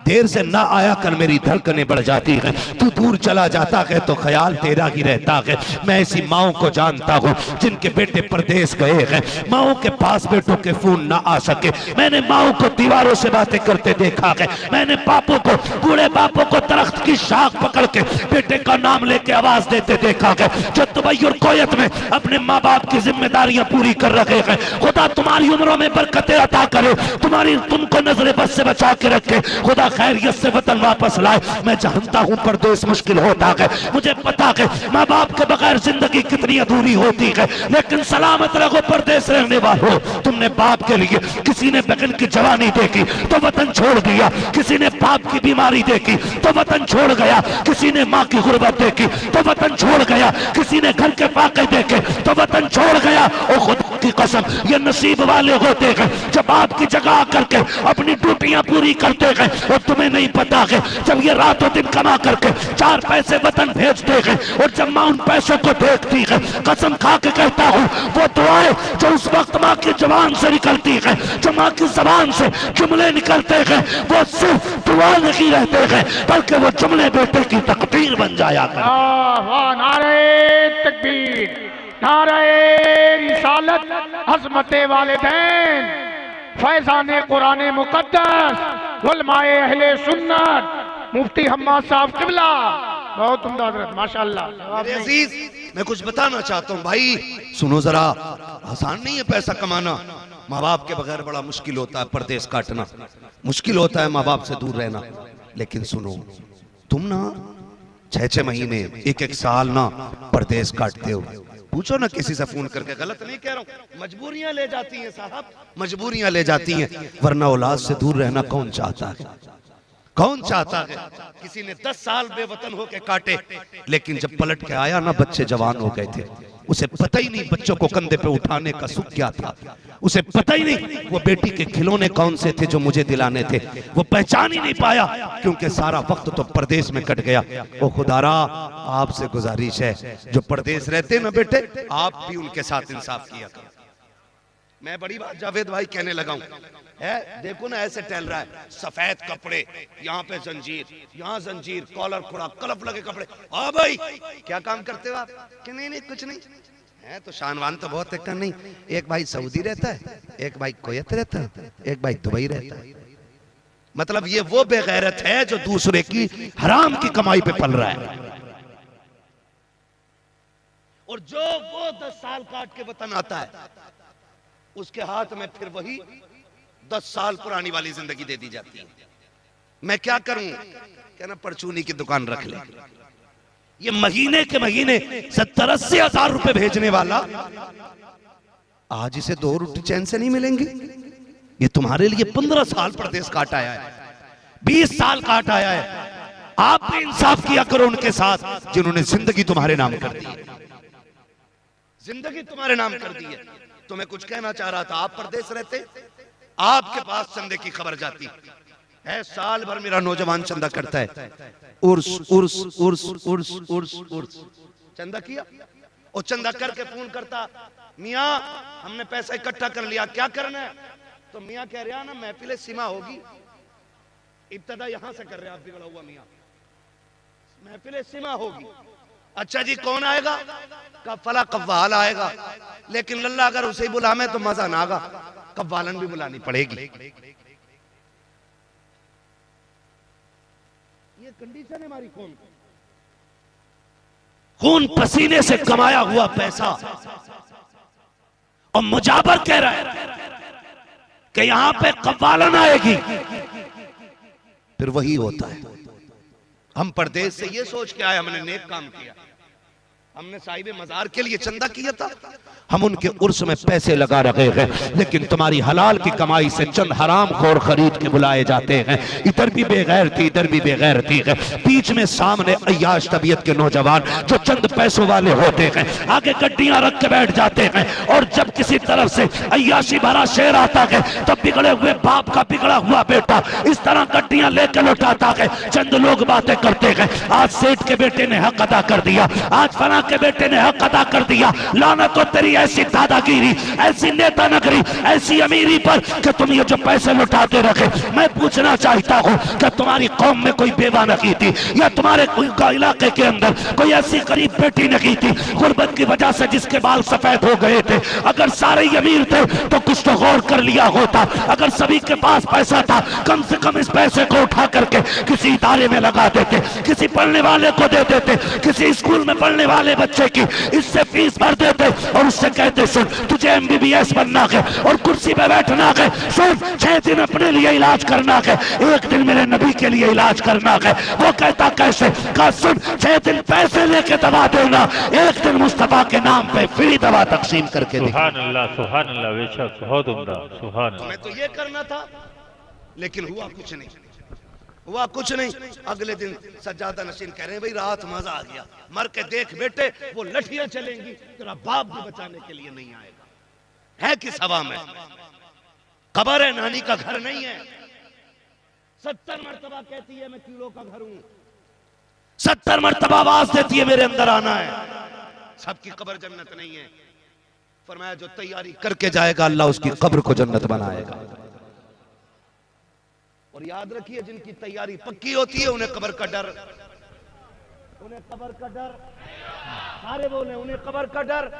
देर से ना आया कर, मेरी धड़कनें बढ़ जाती हैं। तू दूर चला जाता है तो ख्याल तेरा ही रहता है। मैं ऐसी माओं को जानता हूँ जिनके बेटे परदेश गए हैं, माओं के पास बेटों के फोन ना आ सके। मैंने माओं को दीवारों से बातें करते देखा है। मैंने बापों को, बूढ़े बापों को दरख्त की शाख पकड़ के बेटे का नाम लेके आवाज देते देखा है, जो दुबई और कोयत में अपने माँ बाप की जिम्मेदारियां पूरी कर रहे हैं। खुदा तुम्हारी उम्रों में बरकतें अता करे, तुमको नजरे बस से बचा के रखे, खुदा खैरियत से वतन वापस लाए। मैं जानता हूँ परदेश मुश्किल होता है, मुझे पता है माँ बाप के बगैर जिंदगी कितनी अधूरी होती है, लेकिन सलामत रहो परदेश रहने वालों। तुमने बाप के लिए, किसी ने बहन की जवानी देखी तो वतन छोड़ दिया, किसी ने बाप की बीमारी देखी तो वतन छोड़ गया, किसी ने माँ की गुर्बत देखी तो वतन छोड़ गया, किसी ने घर के फाके देखे तो वतन छोड़ गया। और खुद की कसम, ये नसीब वाले होते हैं जब बाप की जगह करके अपनी ड्यूटियां पूरी करते हैं। और तुम्हें नहीं पता है, जब ये रातों दिन कमा करके 4 पैसे वतन भेजते हैं और जब माँ उन पैसों को देखती है, कसम खा के कहता हूँ, वो दुआएं जो उस वक्त माँ की जुबान से निकलती है, जो माँ की जुबान से जुमले निकलते हैं, वो सिर्फ दुआ नहीं रहते हैं, बल्कि वो जुमले बेटे की तकदीर बन जाया कर। वाह, नारे तकबीर, नारे रिसालत, अज़मते वालिदैन, फैज़ाने कुरान मुक़द्दस, उलमाए अहले सुन्नत, मुफ्ती हम्माद साहब क़िबला। बहुत उम्दा हज़रत, माशाअल्लाह। मेरे अजीज, मैं कुछ बताना चाहता हूँ भाई, सुनो जरा। आसान नहीं है पैसा कमाना, माँ बाप के बगैर बड़ा मुश्किल होता है परदेश काटना, मुश्किल होता है माँ बाप से दूर रहना। लेकिन सुनो, तुम ना 6-6 महीने, 1-1 साल ना परदेश काटते हो। पूछो ना किसी से फोन करके, गलत नहीं कह रहा हूँ, मजबूरियां ले जाती हैं साहब, मजबूरियां ले जाती हैं, वरना औलाद से दूर रहना कौन चाहता है? कौन चाहता है? किसी ने 10 साल बेवतन होके काटे, लेकिन जब पलट के आया ना, बच्चे जवान हो गए थे। उसे पता ही नहीं बच्चों को कंधे पे उठाने का सुख क्या था, उसे पता ही नहीं वो बेटी के खिलौने कौन से थे जो मुझे दिलाने थे, वो पहचान ही नहीं पाया, क्योंकि सारा वक्त तो परदेश में कट गया। ओ खुदारा, आपसे गुजारिश है, जो परदेश रहते ना बेटे, आप भी उनके साथ इंसाफ किया करो। मैं बड़ी बात जावेद भाई कहने लगा हूं, है देखो ना ऐसे टहल रहा है, सफेद कपड़े, यहाँ पे जंजीर, यहाँ जंजीर, कॉलर खुड़ा, कलफ लगे कपड़े। हाँ भाई क्या काम करते हो आप? कि नहीं नहीं कुछ नहीं है। तो शानवान तो बहुत है। नहीं, एक भाई सऊदी रहता है, एक भाई कुवैत रहता है, एक भाई दुबई रहता है। मतलब ये वो बेगैरत है जो दूसरे की हराम की कमाई पे पल रहा है। और जो वो 10 साल काट के वतन आता है, उसके हाथ में फिर वही 10 साल पुरानी वाली जिंदगी दे दी जाती है। मैं क्या करूं? कहना परचूनी की दुकान रख ले। ये महीने के महीने 70-80 हजार रुपए भेजने वाला आज इसे 2 रोटी चैन से नहीं मिलेंगी। ये तुम्हारे लिए 15 साल परदेश काट आया है, 20 साल काट आया है। आप भी इंसाफ किया करो उनके साथ जिन्होंने जिंदगी तुम्हारे नाम कर दी है, जिंदगी तुम्हारे नाम कर दी है। तो मैं कुछ कहना चाह रहा था, आप परदेश रहते, आपके पास चंदे की खबर जाती है। साल भर मेरा नौजवान चंदा करता है, उर्स उर्स उर्स उर्स उर्स उर्स, चंदा किया और चंदा करके फोन करता, मियाँ हमने पैसा इकट्ठा कर लिया, क्या करना है? तो मियाँ कह रहा ना महफिल सीमा होगी, इब्तदा यहां से कर रहे आप बिगड़ा हुआ मियाँ, महफिल सीमा होगी। अच्छा जी कौन आएगा? का फला कव्वाल आएगा, लेकिन लल्ला अगर उसे ही बुला में तो मजा ना आगा, कव्वालन भी बुलानी पड़ेगी। ये कंडीशन है हमारी। खून पसीने से कमाया हुआ पैसा, और मुजाबर कह रहा है कि यहां पे कव्वालन आएगी, फिर वही होता है। हम परदेश से ये सोच के आए हमने नेक काम किया, हमने साहिब मजार के लिए चंदा किया था, हम उनके उर्स में पैसे लगा रहे हैं, लेकिन तुम्हारी हलाल की कमाई से चंद हराम खोर खरीद के बुलाए जाते हैं। इधर भी बेगैरती, इधर भी बेगैरती है, बीच में सामने अय्याश तबीयत के नौजवान जो चंद पैसों वाले होते हैं, आगे गड्डियां रख के बैठ जाते हैं, और जब किसी तरफ से अय्याशी भरा शेर आता है तो बिगड़े हुए बाप का बिगड़ा हुआ बेटा इस तरह गड्डियां लेकर लौटाता है। चंद लोग बातें करते हैं, आज सेठ के बेटे ने हक अदा कर दिया, आज फला के बेटे ने हक अदा कर दिया। लानत हो तेरी ऐसी दादागिरी, ऐसी नेता नगरी, ऐसी अमीरी पर कि तुम ये जो पैसे लुटाते रखे। मैं पूछना चाहता हूँ कि तुम्हारी कौम में कोई बेवा नहीं थी, या तुम्हारे कोई इलाके के अंदर कोई ऐसी गरीब बेटी नहीं थी गुर्बत की वजह से जिसके बाल सफेद हो गए थे? अगर सारे अमीर थे तो कुछ तो गौर कर लिया होता। अगर सभी के पास पैसा था, कम से कम इस पैसे को उठा करके किसी इदारे में लगा देते, किसी पढ़ने वाले को दे देते, किसी स्कूल में पढ़ने वाले बच्चे की इससे फीस भर देते और उससे कहते सुन तुझे MBBS बनना है और कुर्सी पे बैठना है, सुन 6 दिन अपने लिए इलाज करना है, 1 दिन मेरे नबी के लिए इलाज करना है। वो कहता कैसे? कहा सुन 6 दिन पैसे लेके दवा देना, 1 दिन मुस्तफा के नाम पे फ्री दवा तकसीम करके दे। सुभान अल्लाह बेशक बहुत उम्दा, सुभान अल्लाह। मैं तो ये करना था, लेकिन हुआ कुछ नहीं, हुआ कुछ नहीं। अगले दिन सज्जादा नशीन कह रहे हैं भाई रात मजा आ गया, मर के देख बेटे वो लठियां चलेंगी, तेरा बाप भी बचाने के लिए नहीं आएगा। है किस हवा में? खबर है नानी का घर नहीं है। 70 मरतबा कहती है मैं कीड़ों का घर हूं, 70 मरतबा आवाज देती है मेरे अंदर आना है। सबकी कब्र जन्नत नहीं है। फरमाया जो तैयारी करके जाएगा अल्लाह उसकी कब्र को जन्नत बनाएगा। और याद रखिए जिनकी तैयारी पक्की होती है उन्हें कब्र का डर, उन्हें कब्र का डर, सारे बोले उन्हें कब्र का डर।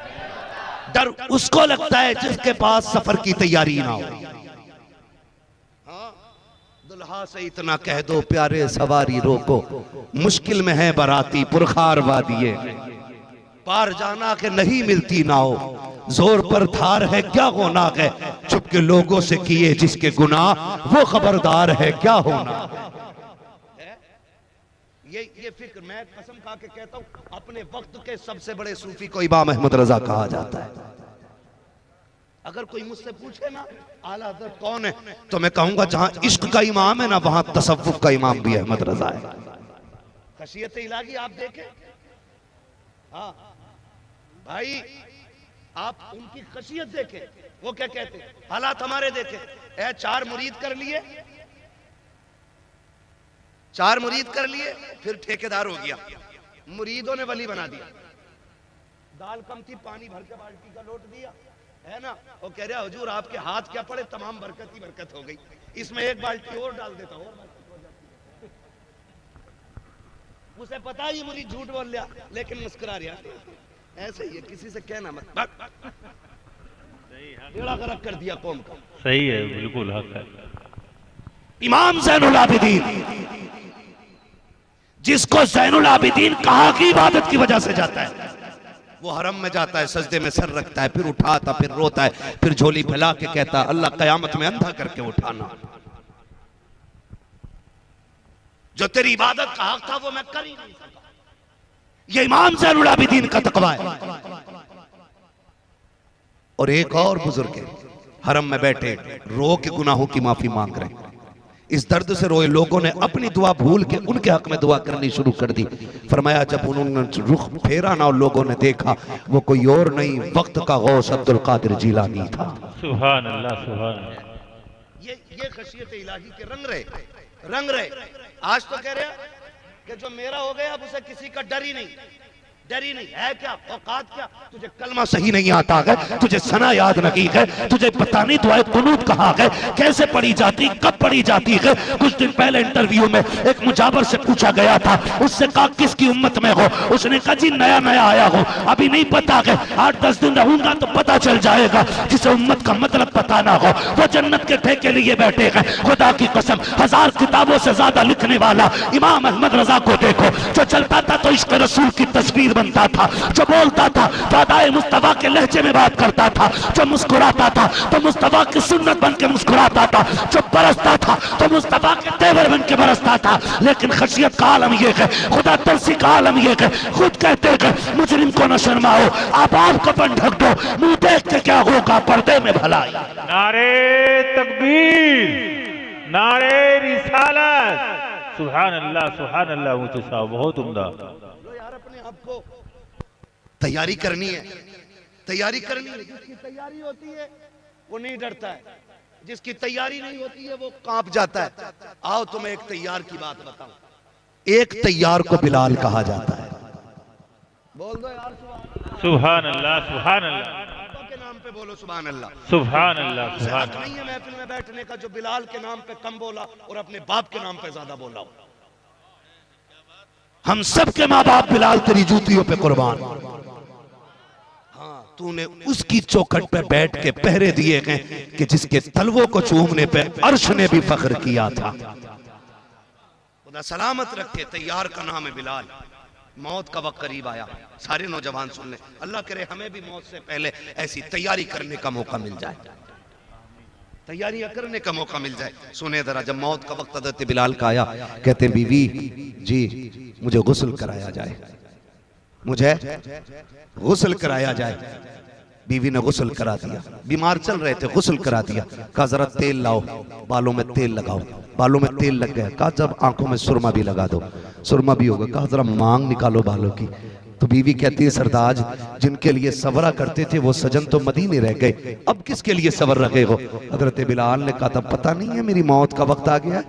डर उसको लगता है जिसके पास सफर की तैयारी ना हो। हाँ, दुल्हा से इतना कह दो प्यारे सवारी रोको, मुश्किल में है बराती पुरखार वादिये, पार जाना के नहीं मिलती ना हो, जोर पर धार है क्या होना है, चुपके लोगों से किए जिसके गुनाह वो खबरदार है क्या होना। ये फिक्र मैं कसम खा के कहता हूं, अपने वक्त के सबसे बड़े सूफी को इमाम अहमद रजा कहा जाता है। अगर कोई मुझसे पूछे ना आला हज़रत कौन है, तो मैं कहूंगा जहां इश्क का इमाम है ना वहां तसव्वुफ का इमाम भी अहमद रजा है। खशियत इलाही आप देखें, हाँ भाई आप उनकी खशियत देखें, वो क्या कहते हैं, हालात हमारे देखें। 4 मुरीद कर लिए, 4 मुरीद कर लिए, फिर ठेकेदार हो गया, मुरीदों ने वली बना दिया। दाल कम थी, पानी भर के बाल्टी का लोट दिया, है ना, वो कह रहा हुजूर आपके हाथ क्या पड़े, तमाम बरकत ही बरकत हो गई, इसमें एक बाल्टी और डाल देता हूँ। मुझे पता ही मुझे झूठ बोल लिया, लेकिन मुस्कुरा रहा। ऐसे ही है, किसी से कहना मत, बेड़ा गर्क कर दिया कौम का। सही है, बिल्कुल हक है। इमाम ज़ैनुल आबिदीन, जिसको ज़ैनुल आबिदीन कहा की इबादत की वजह से जाता है, वो हरम में जाता है, सजदे में सर रखता है, फिर उठाता, फिर रोता है, फिर झोली फैला के कहता है अल्लाह कयामत में अंधा करके उठाना। जो तेरी इबादत का हक था वो मैं कर ही नहीं सका। ये इमाम ज़ैनुल आबिदीन का तकवा है। और एक और बुजुर्ग है, हरम में बैठे रो के गुनाहों की माफी मांग रहे हैं। इस दर्द से रोए लोगों ने अपनी दुआ भूल के उनके हक में दुआ करनी शुरू कर दी। फरमाया जब उन्होंने रुख फेरा ना और लोगों ने देखा, वो कोई और नहीं, वक्त का गौस अब्दुल कादिर जीलानी था। सुभान अल्लाह, सुभान अल्लाह। ये खशियत इलाही के रंग रहे। आज तो कह रहे कि जो मेरा हो गया अब उसे किसी का डर ही नहीं है। क्या औकात, क्या तुझे कलमा सही नहीं आता है, तुझे सना याद नहीं है, तुझे पता नहीं दुआए कुनूत कहाँ है, कैसे पढ़ी जाती, कब पढ़ी जाती है। कुछ दिन पहले इंटरव्यू में एक मुजावर से पूछा गया था, उससे कहा किसकी उम्मत में हो, उसने कहा जी नया आया हो, अभी नहीं पता है, 8-10 दिन रहूंगा तो पता चल जाएगा। जिसे उम्मत का मतलब पता ना हो वो जन्नत के ठेके लिए बैठे हैं। खुदा की कसम, 1000 किताबों से ज्यादा लिखने वाला इमाम अहमद रजा को देखो, जो चलता था तो इश्क रसूल की तस्वीर बनता था, जो बोलता था दादाए मुस्तफा के लहजे में बात करता था, जो मुस्कुराता था तो मुस्तफा की सुन्नत बन के मुस्कुराता था, जो बरसता था तो मुस्तफा के तेवर बन के बरसता था। लेकिन खशियत का आलम यह है, खुदा तरसी का आलम यह है, खुद कहते हैं मुजरिम को न शर्माओ, आप कपन ढक दो, मुंह देख के क्या होगा, पर्दे में भलाई। नारे तकबीर, नारे रिसालत, सुभान अल्लाह मुफ्ती साहब, बहुत उम्दा। यार अपने आप को तैयारी करनी है। जिसकी तैयारी होती है वो नहीं डरता है, जिसकी तैयारी नहीं होती है वो कांप जाता है। आओ तुम्हें एक तैयार की बात बताऊं। एक तैयार को बिलाल कहा जाता है। बोल दो यार सुभान अल्लाह, सुभान अल्लाह। के नाम पे बोलो सुभान अल्लाह, सुभान अल्लाह, सुभान नहीं है महफिल में बैठने का जो बिलाल के नाम पे कम बोला और अपने बाप के नाम पे ज्यादा बोला हो। हम सब के माँ बाप बिलाल तेरी जूतियों पे कुर्बान। हाँ, तूने उसकी चौखट पे बैठ के पहरे दिए गए कि जिसके तलवों को चूमने पे अर्श ने भी फख्र किया था। खुदा सलामत रखे। तैयार का नाम है बिलाल। मौत का वक्त करीब आया, सारे नौजवान सुन ले, अल्लाह करे हमें भी मौत से पहले ऐसी तैयारी करने का मौका मिल जाए, तैयारियां करने का मौका मिल जाए। सुने जरा, जब मौत का वक्त हज़रत बिलाल का आया, कहते बीवी जी मुझे गुस्ल कराया जाए, मुझे गुस्ल कराया जाए। बीवी ने गुस्ल करा दिया। बीमार चल रहे थे, गुस्ल करा दिया। कहा जरा तेल लाओ, बालों में तेल लगाओ। बालों में तेल लग गया। कहा जब आंखों में सुरमा भी लगा दो, सुरमा भी होगा। कहा जरा मांग निकालो बालों की। तो बीवी कहती है सरताज, जिनके लिए सवरा करते थे वो सजन तो मदीने रह गए, अब किसके लिए सवर रखे हो? हजरत बिलाल ने कहा था पता नहीं है मेरी मौत का वक्त आ गया।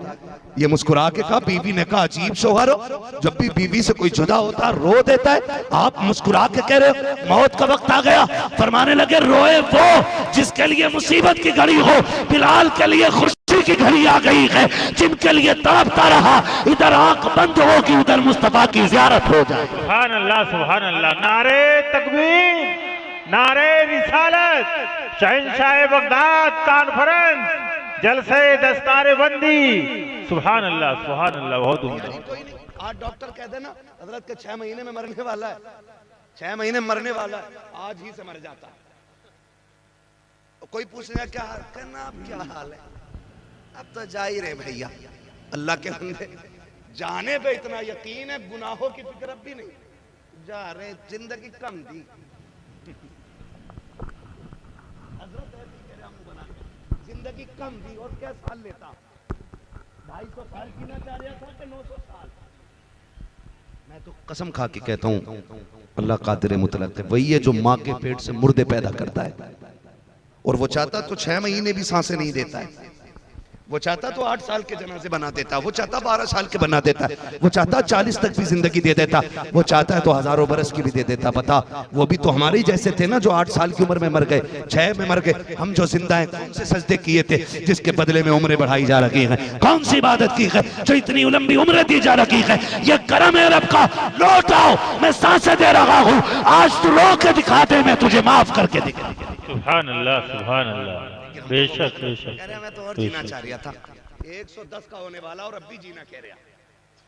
ये मुस्कुरा के कहा। बीवी ने कहा अजीब शौहर हो, जब भी बीवी से कोई जुदा होता रो देता है, आप मुस्कुरा के कह रहे हो मौत का वक्त आ गया। फरमाने लगे रोए वो जिसके लिए मुसीबत की घड़ी हो, बिलाल के लिए खुशी की घड़ी आ गई है, जिनके लिए तड़पता रहा, इधर आंख बंद होगी उधर मुस्तफा की ज़ियारत हो जाए। सुभान अल्लाह, सुभान अल्लाह। नारे तकबीर, नारे रिसालत, शहंशाह बगदाद कॉन्फ्रेंस, जलसे दस्तारे बंदी। सुभान अल्लाह, सुभान अल्लाह। बहुत उम्दा। कोई नहीं, आज डॉक्टर कह देना हजरत के 6 महीने में मरने वाला है, 6 महीने मरने वाला है, आज ही से मर जाता है। कोई पूछेगा क्या हाल, कहना अब क्या हाल है, अब तो जा ही रहे भैया। अल्लाह के बंदे, जाने पे इतना यकीन है, गुनाहों की फिक्र अब भी नहीं, जा रहे, जिंदगी कम दी। जिंदगी कम दी और क्या साल लेता, 250 साल जीना चाह रहा था कि 900 साल। मैं तो कसम खा के कहता हूँ अल्लाह कादिर मुतलक है, वही है जो माँ के पेट से मुर्दे पैदा करता है, और वो चाहता तो 6 महीने भी सांसें नहीं देता है। वो चाहता तो 8 साल के जनाजे बना देता, वो चाहता 12 साल के बना देता, वो चाहता 40 तक भी जिंदगी दे देता, वो चाहता है तो हजारों बरस की भी दे देता। बता, वो भी तो हमारे ही जैसे थे ना, जो 8 साल की उम्र में मर गए, 6 में मर गए। हम जो जिंदा हैं कौन से सजदे किए थे जिसके बदले में उम्रें बढ़ाई जा रही हैं? कौन सी इबादत की है जो इतनी लंबी उम्रें दी जा रही है? ये करम है रब का, लौट आओ, मैं सांसें दे रहा हूँ, आज तू रो के दिखा दे, मैं तुझे माफ करके दिखा। सुभान अल्लाह, सुभान अल्लाह। बेशक बेशक। कह रहा मैं तो और जीना चाह रहा था, 110 का होने वाला और अब भी जीना कह रहा।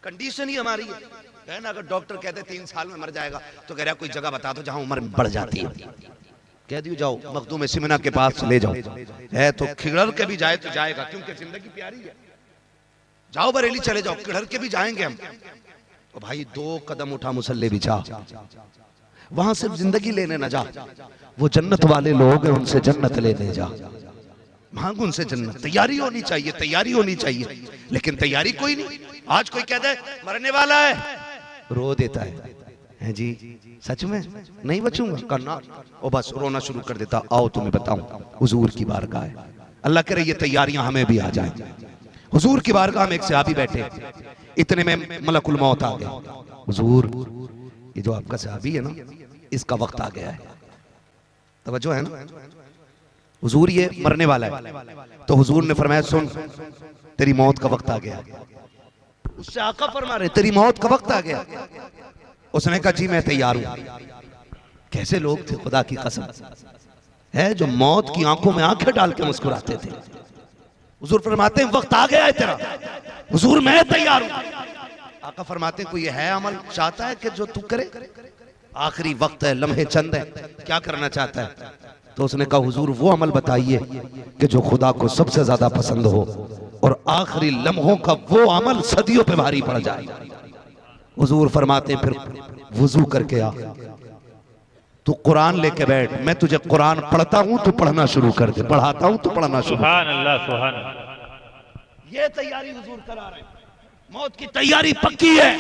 कंडीशन ही हमारी है ना। अगर डॉक्टर कहते 3 साल में मर जाएगा तो कह रहा कोई जगह बता दो जहां उम्र बढ़ जाती है। कह दियो जाओ मखदूम सिमना के पास ले जाओ, है तो खिड़र के भी जाए तो जाएगा, क्योंकि जिंदगी प्यारी है। जाओ बरेली चले जाओ, खिड़र के भी जाएंगे हम। तो भाई 2 कदम उठा मुसल्ले भी जा, वहां सिर्फ जिंदगी लेने ना जा, वो जन्नत वाले लोग हैं उनसे जन्नत लेने जा, मांग उनसे जन्नत। तैयारी होनी चाहिए, तैयारी होनी चाहिए, लेकिन तैयारी कोई नहीं। आज कोई कहता है मरने वाला है, रो देता है जी, सच में नहीं बचूंगा करना, और बस रोना शुरू कर देता। आओ तुम्हें बताऊं, हुजूर की बारगाह है, अल्लाह करे ये तैयारियां हमें भी आ जाएं। हुजूर की बारगाह में एक सहाबी बैठे, इतने में मलकुल मौत आ गया। हुजूर, ये जो आपका सहाबी है ना, इसका वक्त आ गया है, तवज्जो है ना, हुजूर ये मरने वाला है। तो हुजूर ने फरमाया सुन, तेरी मौत का वक्त आ गया। उससे आका फरमा रहे तेरी मौत का वक्त आ गया। उसने कहा जी मैं तैयार हूं। कैसे लोग थे खुदा की कसम, है जो मौत की आंखों में आंखें डाल के मुस्कुराते थे। हुजूर फरमाते हैं वक्त आ गया है तेरा। हुजूर मैं तैयार हूं। आका फरमाते हैं कोई है अमल चाहता है कि जो तू करे? आखिरी वक्त है, लम्हे चंद है, क्या करना चाहता है? तो उसने कहा हुजूर वो अमल बताइए कि जो खुदा को सबसे ज्यादा पसंद हो, और आखिरी लम्हों का वो अमल सदियों पे भारी पड़ जाए। हुजूर फरमाते हैं फिर वुजू करके आ, तू कुरान लेके बैठ, मैं तुझे कुरान पढ़ता हूं, तू पढ़ना शुरू कर दे, पढ़ाता हूं, तू पढ़ना शुरू। सुभान अल्लाह, सुभान अल्लाह। ये तैयारी हुजूर करा रहे हैं, मौत की तैयारी पक्की है।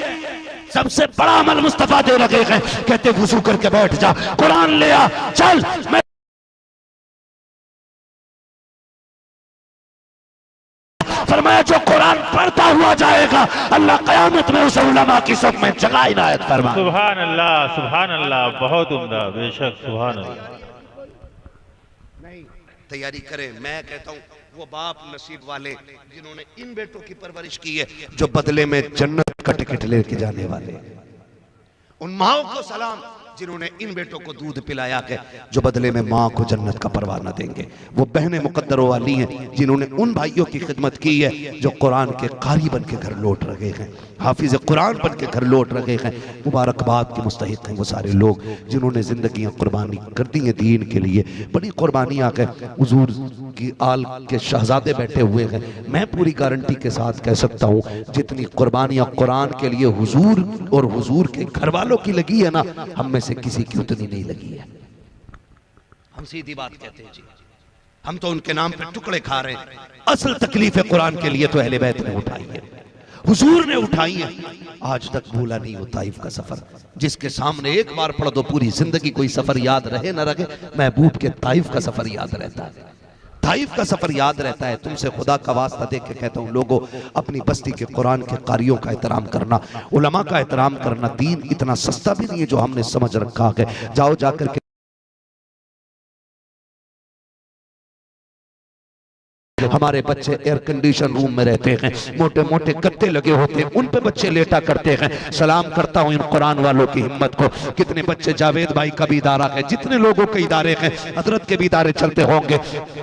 सबसे बड़ा अमल मुस्तफा दे रखे हैं, कहते वुजू करके बैठ जा, कुरान ले आ, चल मैं फरमाया जो कुरान पढ़ता हुआ जाएगा अल्लाह कयामत में उसे उलमा की सब में जगह इनायत फरमा। सुभान अल्लाह, सुभान अल्लाह, बहुत उम्दा, बेशक सुभान अल्लाह। नहीं तैयारी करें। मैं कहता हूँ वो बाप नसीब वाले जिन्होंने इन बेटों की परवरिश की है, जो बदले में जन्नत का टिकट लेके जाने वाले। उन माओ को सलाम जिन्होंने इन बेटों को दूध पिलाया है, जो बदले में माँ को जन्नत का परवाना देंगे। वो बहनें मुकद्दरों वाली हैं जिन्होंने उन भाइयों की खिदमत की है जो कुरान के कारी बन के घर लौट रहे हैं, हाफिज कुरान बन के घर लौट रहे हैं। मुबारकबाद के मुस्तहिक हैं वो सारे लोग जिन्होंने जिंदगियां कुर्बानी कर दी हैं दीन के लिए। बड़ी कुर्बानियां हैं। हुजूर की आल के शहजादे बैठे हुए हैं। मैं पूरी गारंटी के साथ कह सकता हूँ जितनी कुर्बानियां कुरान के लिए हुजूर और हुजूर के घर वालों की लगी है ना, हम में से किसी की उतनी नहीं लगी है। हम सीधी बात कहते हैं जी, हम तो उनके नाम पे टुकड़े खा रहे हैं। असल तकलीफ है कुरान के लिए तो अहले बैत ने उठाई है, हुजूर ने उठाई है। आज तक भूला नहीं वो ताइफ का सफर, जिसके सामने एक बार पढ़ दो पूरी जिंदगी कोई सफर याद रहे न रहे, महबूब के ताइफ का सफर याद रहता है। ताइफ का सफर याद रहता है। तुमसे खुदा का वास्ता दे के कहता हूँ लोगों, अपनी बस्ती के कुरान के कारियों का एहतराम करना, उलमा का एहतराम करना। दीन इतना सस्ता भी नहीं है जो हमने समझ रखा है। जाओ जाकर के हमारे बच्चे एयर कंडीशन रूम में रहते हैं, मोटे मोटे गद्दे लगे होते हैं, उन पे बच्चे लेटा करते हैं। सलाम करता हूँ इन कुरान वालों की हिम्मत को। कितने बच्चे, जावेद भाई का भी इदारा है, जितने लोगों के इदारे हैं, हजरत के भी इदारे चलते होंगे।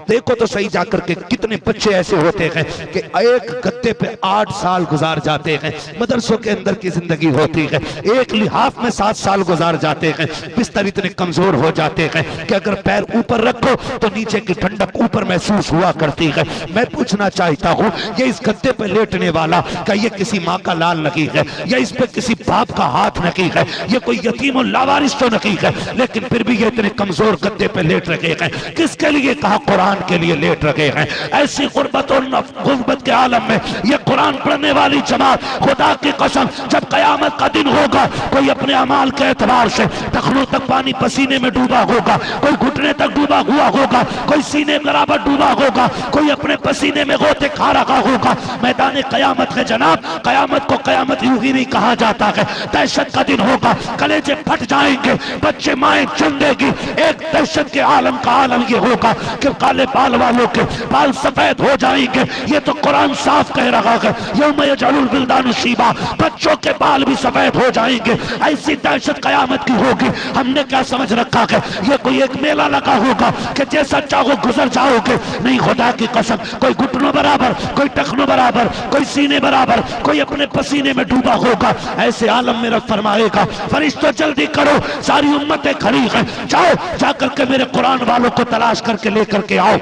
देखो तो सही जाकर के कितने बच्चे ऐसे होते हैं कि एक गद्दे पे 8 साल गुजार जाते हैं। मदरसों के अंदर की जिंदगी होती है, एक लिहाफ में 7 साल गुजार जाते हैं। बिस्तर इतने कमजोर हो जाते हैं कि अगर पैर ऊपर रखो तो नीचे की ठंडक ऊपर महसूस हुआ करती है। मैं पूछना चाहता हूँ ये इस गद्दे पे लेटने वाला, क्या ये किसी माँ का लाल नहीं है, या इस पे किसी बाप का हाथ नहीं है, ये कोई यतीम और लावारिस तो नहीं है, लेकिन फिर भी ये इतने कमजोर गद्दे पे लेट रहे हैं। किसके लिए कहा? कुरान के लिए लेट रहे हैं। ऐसी गुर्बत और गुर्बत के आलम में ये कुरान पढ़ने वाली जमात, खुदा की कसम जब कयामत का दिन होगा, कोई अपने अमाल के एतबार से टखनों तक पानी पसीने में डूबा होगा, कोई घुटने तक डूबा हुआ होगा, कोई सीने बराबर डूबा होगा, कोई अपने अपने पसीने में गोते खा रहा होगा। मैदान कयामत है जनाब, कयामत को कयामत यूं ही नहीं कहा जाता है, दहशत का दिन होगा, कलेजे फट जाएंगे, बच्चे माएं चुन देगी। एक दहशत के आलम का आलम ये होगा कि काले बाल वालों के बाल सफेद हो जाएंगे। ये तो कुरान साफ कह रहा है, यौम यजअलुल विल्दानु शीबा, बच्चों के बाल भी सफेद हो जाएंगे। ऐसी दहशत कयामत की होगी। हमने क्या समझ रखा है ये कोई एक मेला लगा होगा कि जैसा चाहो गुजर जाओगे। नहीं, खुदा की कसम, कोई घुटनों बराबर, कोई टखनों बराबर, कोई सीने बराबर, कोई अपने पसीने में डूबा होगा। ऐसे आलम में रब फरमाएगा, फरिश्तों जल्दी करो, सारी उम्मतें खड़ी हैं, जाओ जाकर के मेरे कुरान वालों को तलाश करके लेकर के आओ।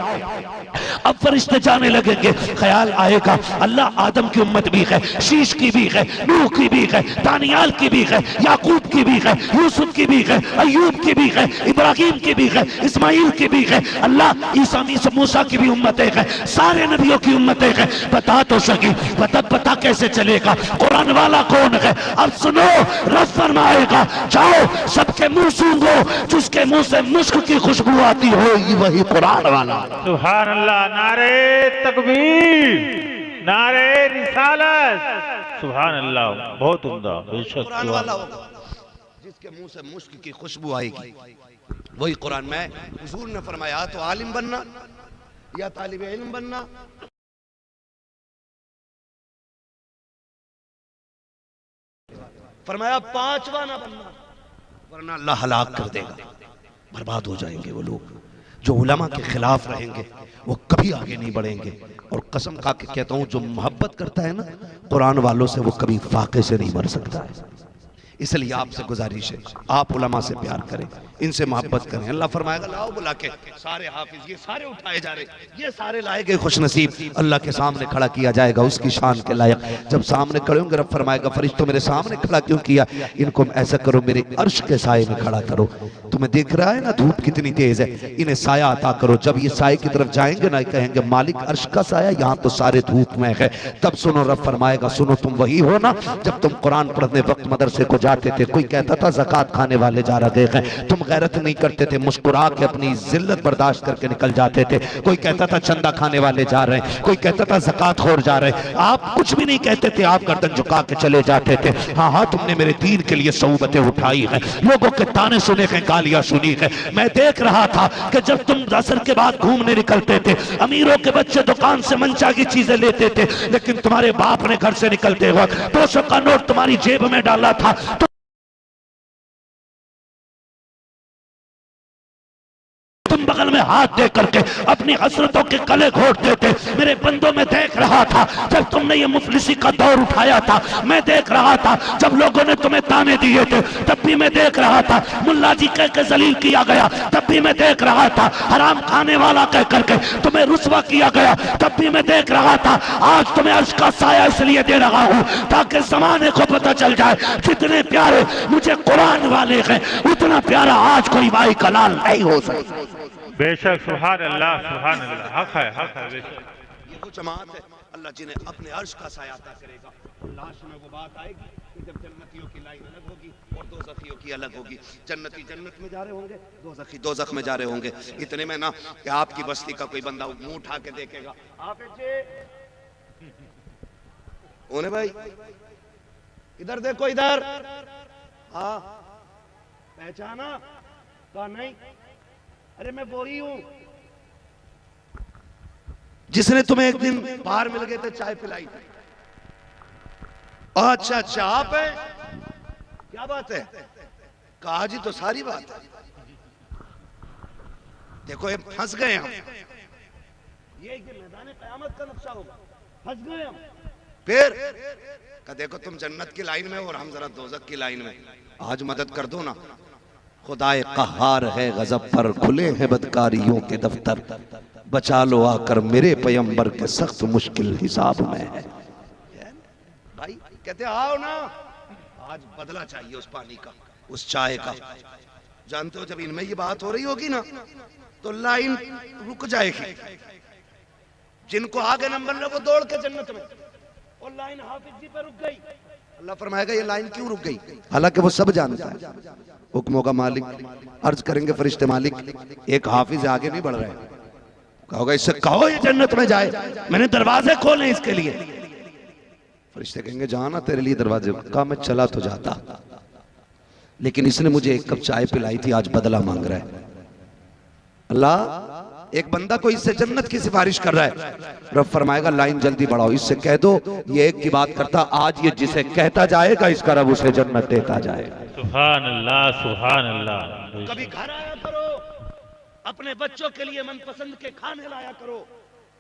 अब फरिश्ते जाने लगेंगे, ख्याल आएगा अल्लाह आदम की उम्मत भी है, शीश की भी है, नूह की भी है, दानियाल की भी है, याकूब की भी है, यूसुफ की भी है, अय्यूब की भी है, इब्राहिम की भी है, इस्माइल की भी है। अल्लाह ईसा मूसा की भी उम्मतें हैं, सारे नबियों की उम्मतें हैं। बता तो सकी, पता कैसे चलेगा कुरान वाला कौन है? अब सुनो, रब फरमाएगा जाओ सबके मुंह सूंघो, जिसके मुंह से मुस्क की खुशबू आती होगी वही कुरान वाला। सुभान अल्लाह, नारे तकबीर, नारे रिसालत, सुभान अल्लाह, बहुत उम्दा। बेशक कुरान वाला होगा जिसके मुंह से मुश्क की खुशबू आएगी वही कुरान में। हुजूर ने फरमाया तो आलिम बनना या तालिब इल्म बनना, फरमाया पांचवा ना बनना वरना अल्लाह हलाक कर देगा। बर्बाद हो जाएंगे वो लोग जो उलमा के खिलाफ रहेंगे, वो कभी आगे नहीं बढ़ेंगे। और कसम खा के कहता हूं, जो मोहब्बत करता है ना कुरान वालों से, वो कभी फाके से नहीं मर सकता है। इसलिए आपसे गुजारिश है, आप उलमा से प्यार करें, इनसे मोहब्बत करें। अल्लाह फरमाएगा लाओ बुला के सारे हाफिज, ये सारे उठाए जा रहे, ये सारे लाए गए खुशनसीब, अल्लाह के सामने खड़ा किया जाएगा उसकी शान के लायक। जब सामने खड़े होंगे रब फरमाएगा फरिश्तों मेरे सामने खड़ा क्यों किया? इनको ऐसा करो मेरे अर्श के साए में खड़ा करो। तुम्हें देख रहा है ना धूप कितनी तेज है, इन्हें साया अता करो। जब ये साए की तरफ जाएंगे ना कहेंगे मालिक अर्श का साया, यहाँ तो सारे धूप में है। तब सुनो रब फरमाएगा सुनो तुम वही हो ना जब तुम कुरान पढ़ने वक्त मदरसे को जाते थे, कोई कहता था ज़कात खाने वाले जा रहे हैं, तुम गैरत नहीं करते थे, मुस्कुरा के अपनी जिल्लत बर्दाश्त करके निकल जाते थे। कोई कहता था चंदा खाने वाले जा रहे हैं, कोई कहता था ज़कात खोर जा रहे हैं, आप कुछ भी नहीं कहते थे, आप गर्दन झुका के चले जाते थे। हाँ हाँ तुमने मेरे दीन के लिए सऊबतें उठाई हैं, लोगों के ताने सुने हैं, गालियां सुनी है। मैं देख रहा था कि जब तुम असर के बाद घूमने निकलते थे, अमीरों के बच्चे दुकान से मनचा की चीजें लेते थे, लेकिन तुम्हारे बाप ने घर से निकलते वक्त 200 का नोट तुम्हारी जेब में डाला था, तुम बगल में हाथ दे करके अपनी हसरतों के कले घोटते थे। मेरे बंदों में देख रहा था जब तुमने ये मुफलिसी का दौर उठाया था, मैं देख रहा था जब लोगों ने तुम्हें ताने दिए थे, तब भी मैं देख रहा था मुल्ला जी कह के जलील किया गया, तब भी मैं देख रहा था हराम खाने वाला कह करके तुम्हें रुस्वा किया गया, तब भी मैं देख रहा था। आज तुम्हें अर्श का साया इसलिए दे रहा हूँ ताकि जमाने को पता चल जाए जितने प्यारे मुझे कुरान वाले हैं उतना प्यारा आज कोई भाई कलाल नहीं हो सकता। बेशक सुभान अल्लाह, सुभान अल्लाह, हक है, हक है। बेशक ये वो जमात है अल्लाह जिन्हें अपने अर्श का साया अता करेगा। लाश में वो बात आएगी कि जब जन्नतियों की लाइन अलग होगी और दोज़खियों की अलग होगी। जन्नती जन्नत में जा रहे होंगे, दोज़खी दोज़ख में जा रहे होंगे। इतने में ना कि आपकी बस्ती का कोई बंदा मुंह उठा के देखेगा, आप ओने भाई इधर देखो, इधर, हाँ पहचाना? कहा नहीं, अरे मैं वही हूं जिसने तुम्हें एक दिन बाहर मिल गए थे, चाय पिलाई थी। अच्छा अच्छा आप है, क्या बात है? कहा जी तो सारी बात है। देखो ये फंस गए हम, ये मैदान क़यामत का नक्शा होगा, फंस गए हम। फिर का देखो तुम जन्नत की लाइन में और हम जरा दोज़ख की लाइन में, आज मदद कर दो ना। खुदाए कहार है गजब पर, खुले हैं बदकारियों के दफ्तर, बचा लो आकर मेरे पैगंबर के सख्त मुश्किल हिसाब में है। भाई कहते आओ ना, आज बदला चाहिए उस पानी का, उस चाय का। जानते हो जब इनमें ये बात हो रही होगी ना तो लाइन रुक जाएगी। जिनको आगे नंबर लगा वो दौड़ के जन्नत में, और लाइन हाफिज जी पे रुक गई। अल्लाह फरमाएगा ये लाइन क्यों रुक गई? हालांकि वो सब जानता है, हुक्मों का मालिक। अर्ज करेंगे फरिश्ते मालिक एक हाफिज आगे नहीं बढ़ रहे, कहोगे इससे कहो ये जन्नत में जाए, मैंने दरवाजे खोले इसके लिए। फरिश्ते कहेंगे जाना तेरे लिए दरवाजे, कहा मैं चला तो जाता, लेकिन इसने मुझे एक कप चाय पिलाई थी, आज बदला मांग रहा है। अल्लाह एक बंदा को इससे जन्नत की सिफारिश कर रहा है, रब फरमाएगा लाइन जल्दी बढ़ाओ, इससे कह दो ये एक की बात करता, आज ये जिसे कहता जाएगा इसका रब उसे जन्नत देता जाएगा। सुभान अल्लाह, सुभान अल्लाह। कभी घर आया करो, अपने बच्चों के लिए मनपसंद के खाने लाया करो,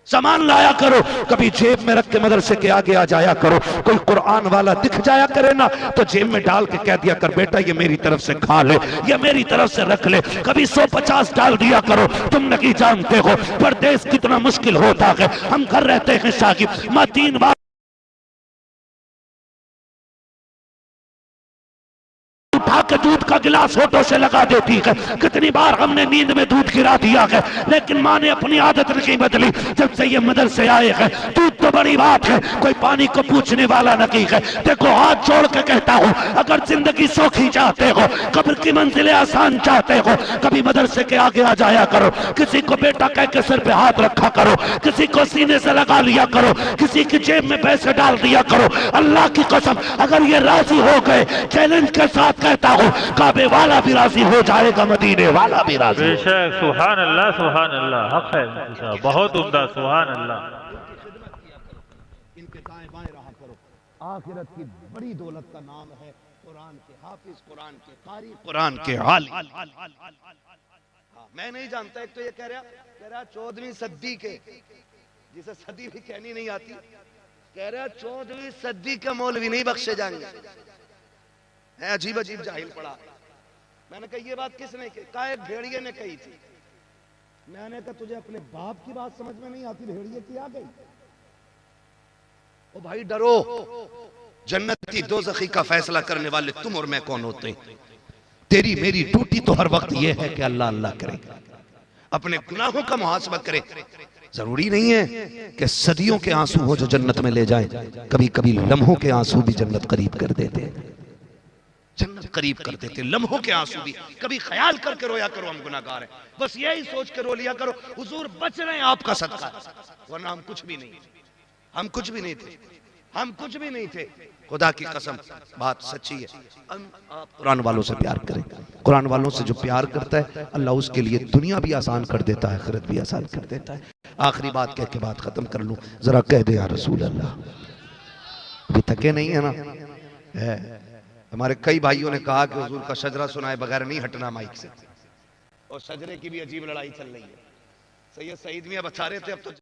सामान लाया करो, कभी जेब में रख के मदरसे के आगे आ जाया करो। कोई कुरान वाला दिख जाया करे ना तो जेब में डाल के कह दिया कर बेटा ये मेरी तरफ से खा ले, ये मेरी तरफ से रख ले। कभी 150 डाल दिया करो। तुम नहीं जानते हो परदेश कितना मुश्किल होता है। हम घर रहते हैं साहिब, माँ 3 बार उठा के दूध का गिलास होठों से लगा देती है। कितनी बार हमने नींद में दूध गिरा दिया है, लेकिन माँ ने अपनी आदत नहीं बदली। जब से ये मदरसे आए हैं दूध तो बड़ी बात है, कोई पानी को पूछने वाला नहीं है। देखो हाथ जोड़ के कहता हूँ, अगर जिंदगी सौखी चाहते हो, कब्र की मंजिलें आसान चाहते हो, कभी मदरसे के आगे आ जाया करो। किसी को बेटा कह के सिर पे हाथ रखा करो, किसी को सीने से लगा लिया करो, किसी की जेब में पैसे डाल दिया करो। अल्लाह की कसम अगर ये राजी हो गए, चैलेंज के साथ कहता हूँ, काबे वाला भी राजी हो जाएगा, मदीने वाला भी राजी। बेशक, सुभान अल्लाह, सुभान अल्लाह, हक है, बहुत उम्दा, सुभान अल्लाह। इनके दाएं बाएं रहा करो। आखिरत की बड़ी दौलत का नाम है कुरान के हाफिज, कुरान के कारी, कुरान के आलिम। मैं नहीं जानता, एक तो ये कह रहा 14वीं सदी के, जिसे सदी भी कहनी नहीं आती, कह रहा 14वीं सदी के मौलवी नहीं बख्शे जाएंगे। है अजीब अजीब जाहिल पड़ा। मैंने कहा ये बात किसने कहा? एक भेड़िए ने कही थी। मैंने कहा तुझे अपने बाप की बात समझ में नहीं आती, भेड़िए की आ गई। ओ भाई डरो, जन्नती दोज़खी का फैसला करने वाले तुम और मैं कौन होते हैं? तेरी मेरी ड्यूटी तो हर वक्त यह है कि अल्लाह अल्लाह करे, अपने गुनाहों का मुहासबा करे। जरूरी नहीं है कि सदियों के आंसू हो जो जन्नत में ले जाएं, कभी कभी लम्हों के आंसू भी जन्नत करीब कर देते हैं, जन्नत करीब कर देते। लम्हों के आंसू भी कभी ख्याल करके रोया करो, हम गुनाहगार हैं, बस यही सोच के रो लिया करो हुजूर बच रहे हैं आपका सदका, वरना हम कुछ भी नहीं, हम कुछ भी नहीं थे, हम कुछ भी नहीं थे। खुदा की कसम बात सच्ची है। आप कुरान वालों से प्यार करें, कुरान वालों से जो प्यार करता है अल्लाह उसके लिए दुनिया भी आसान कर देता है, आखिरत भी आसान कर देता है। आखिरी बात कह के बात खत्म कर लूं, जरा कह दे या रसूल अल्लाह। अभी थके नहीं है ना? है। हमारे कई भाइयों ने कहा कि हुजूर का शजरा सुनाए बगैर नहीं हटना माइक से, और शजरे की भी अजीब लड़ाई चल रही है। सैयद सईद मियां बता रहे थे अब तो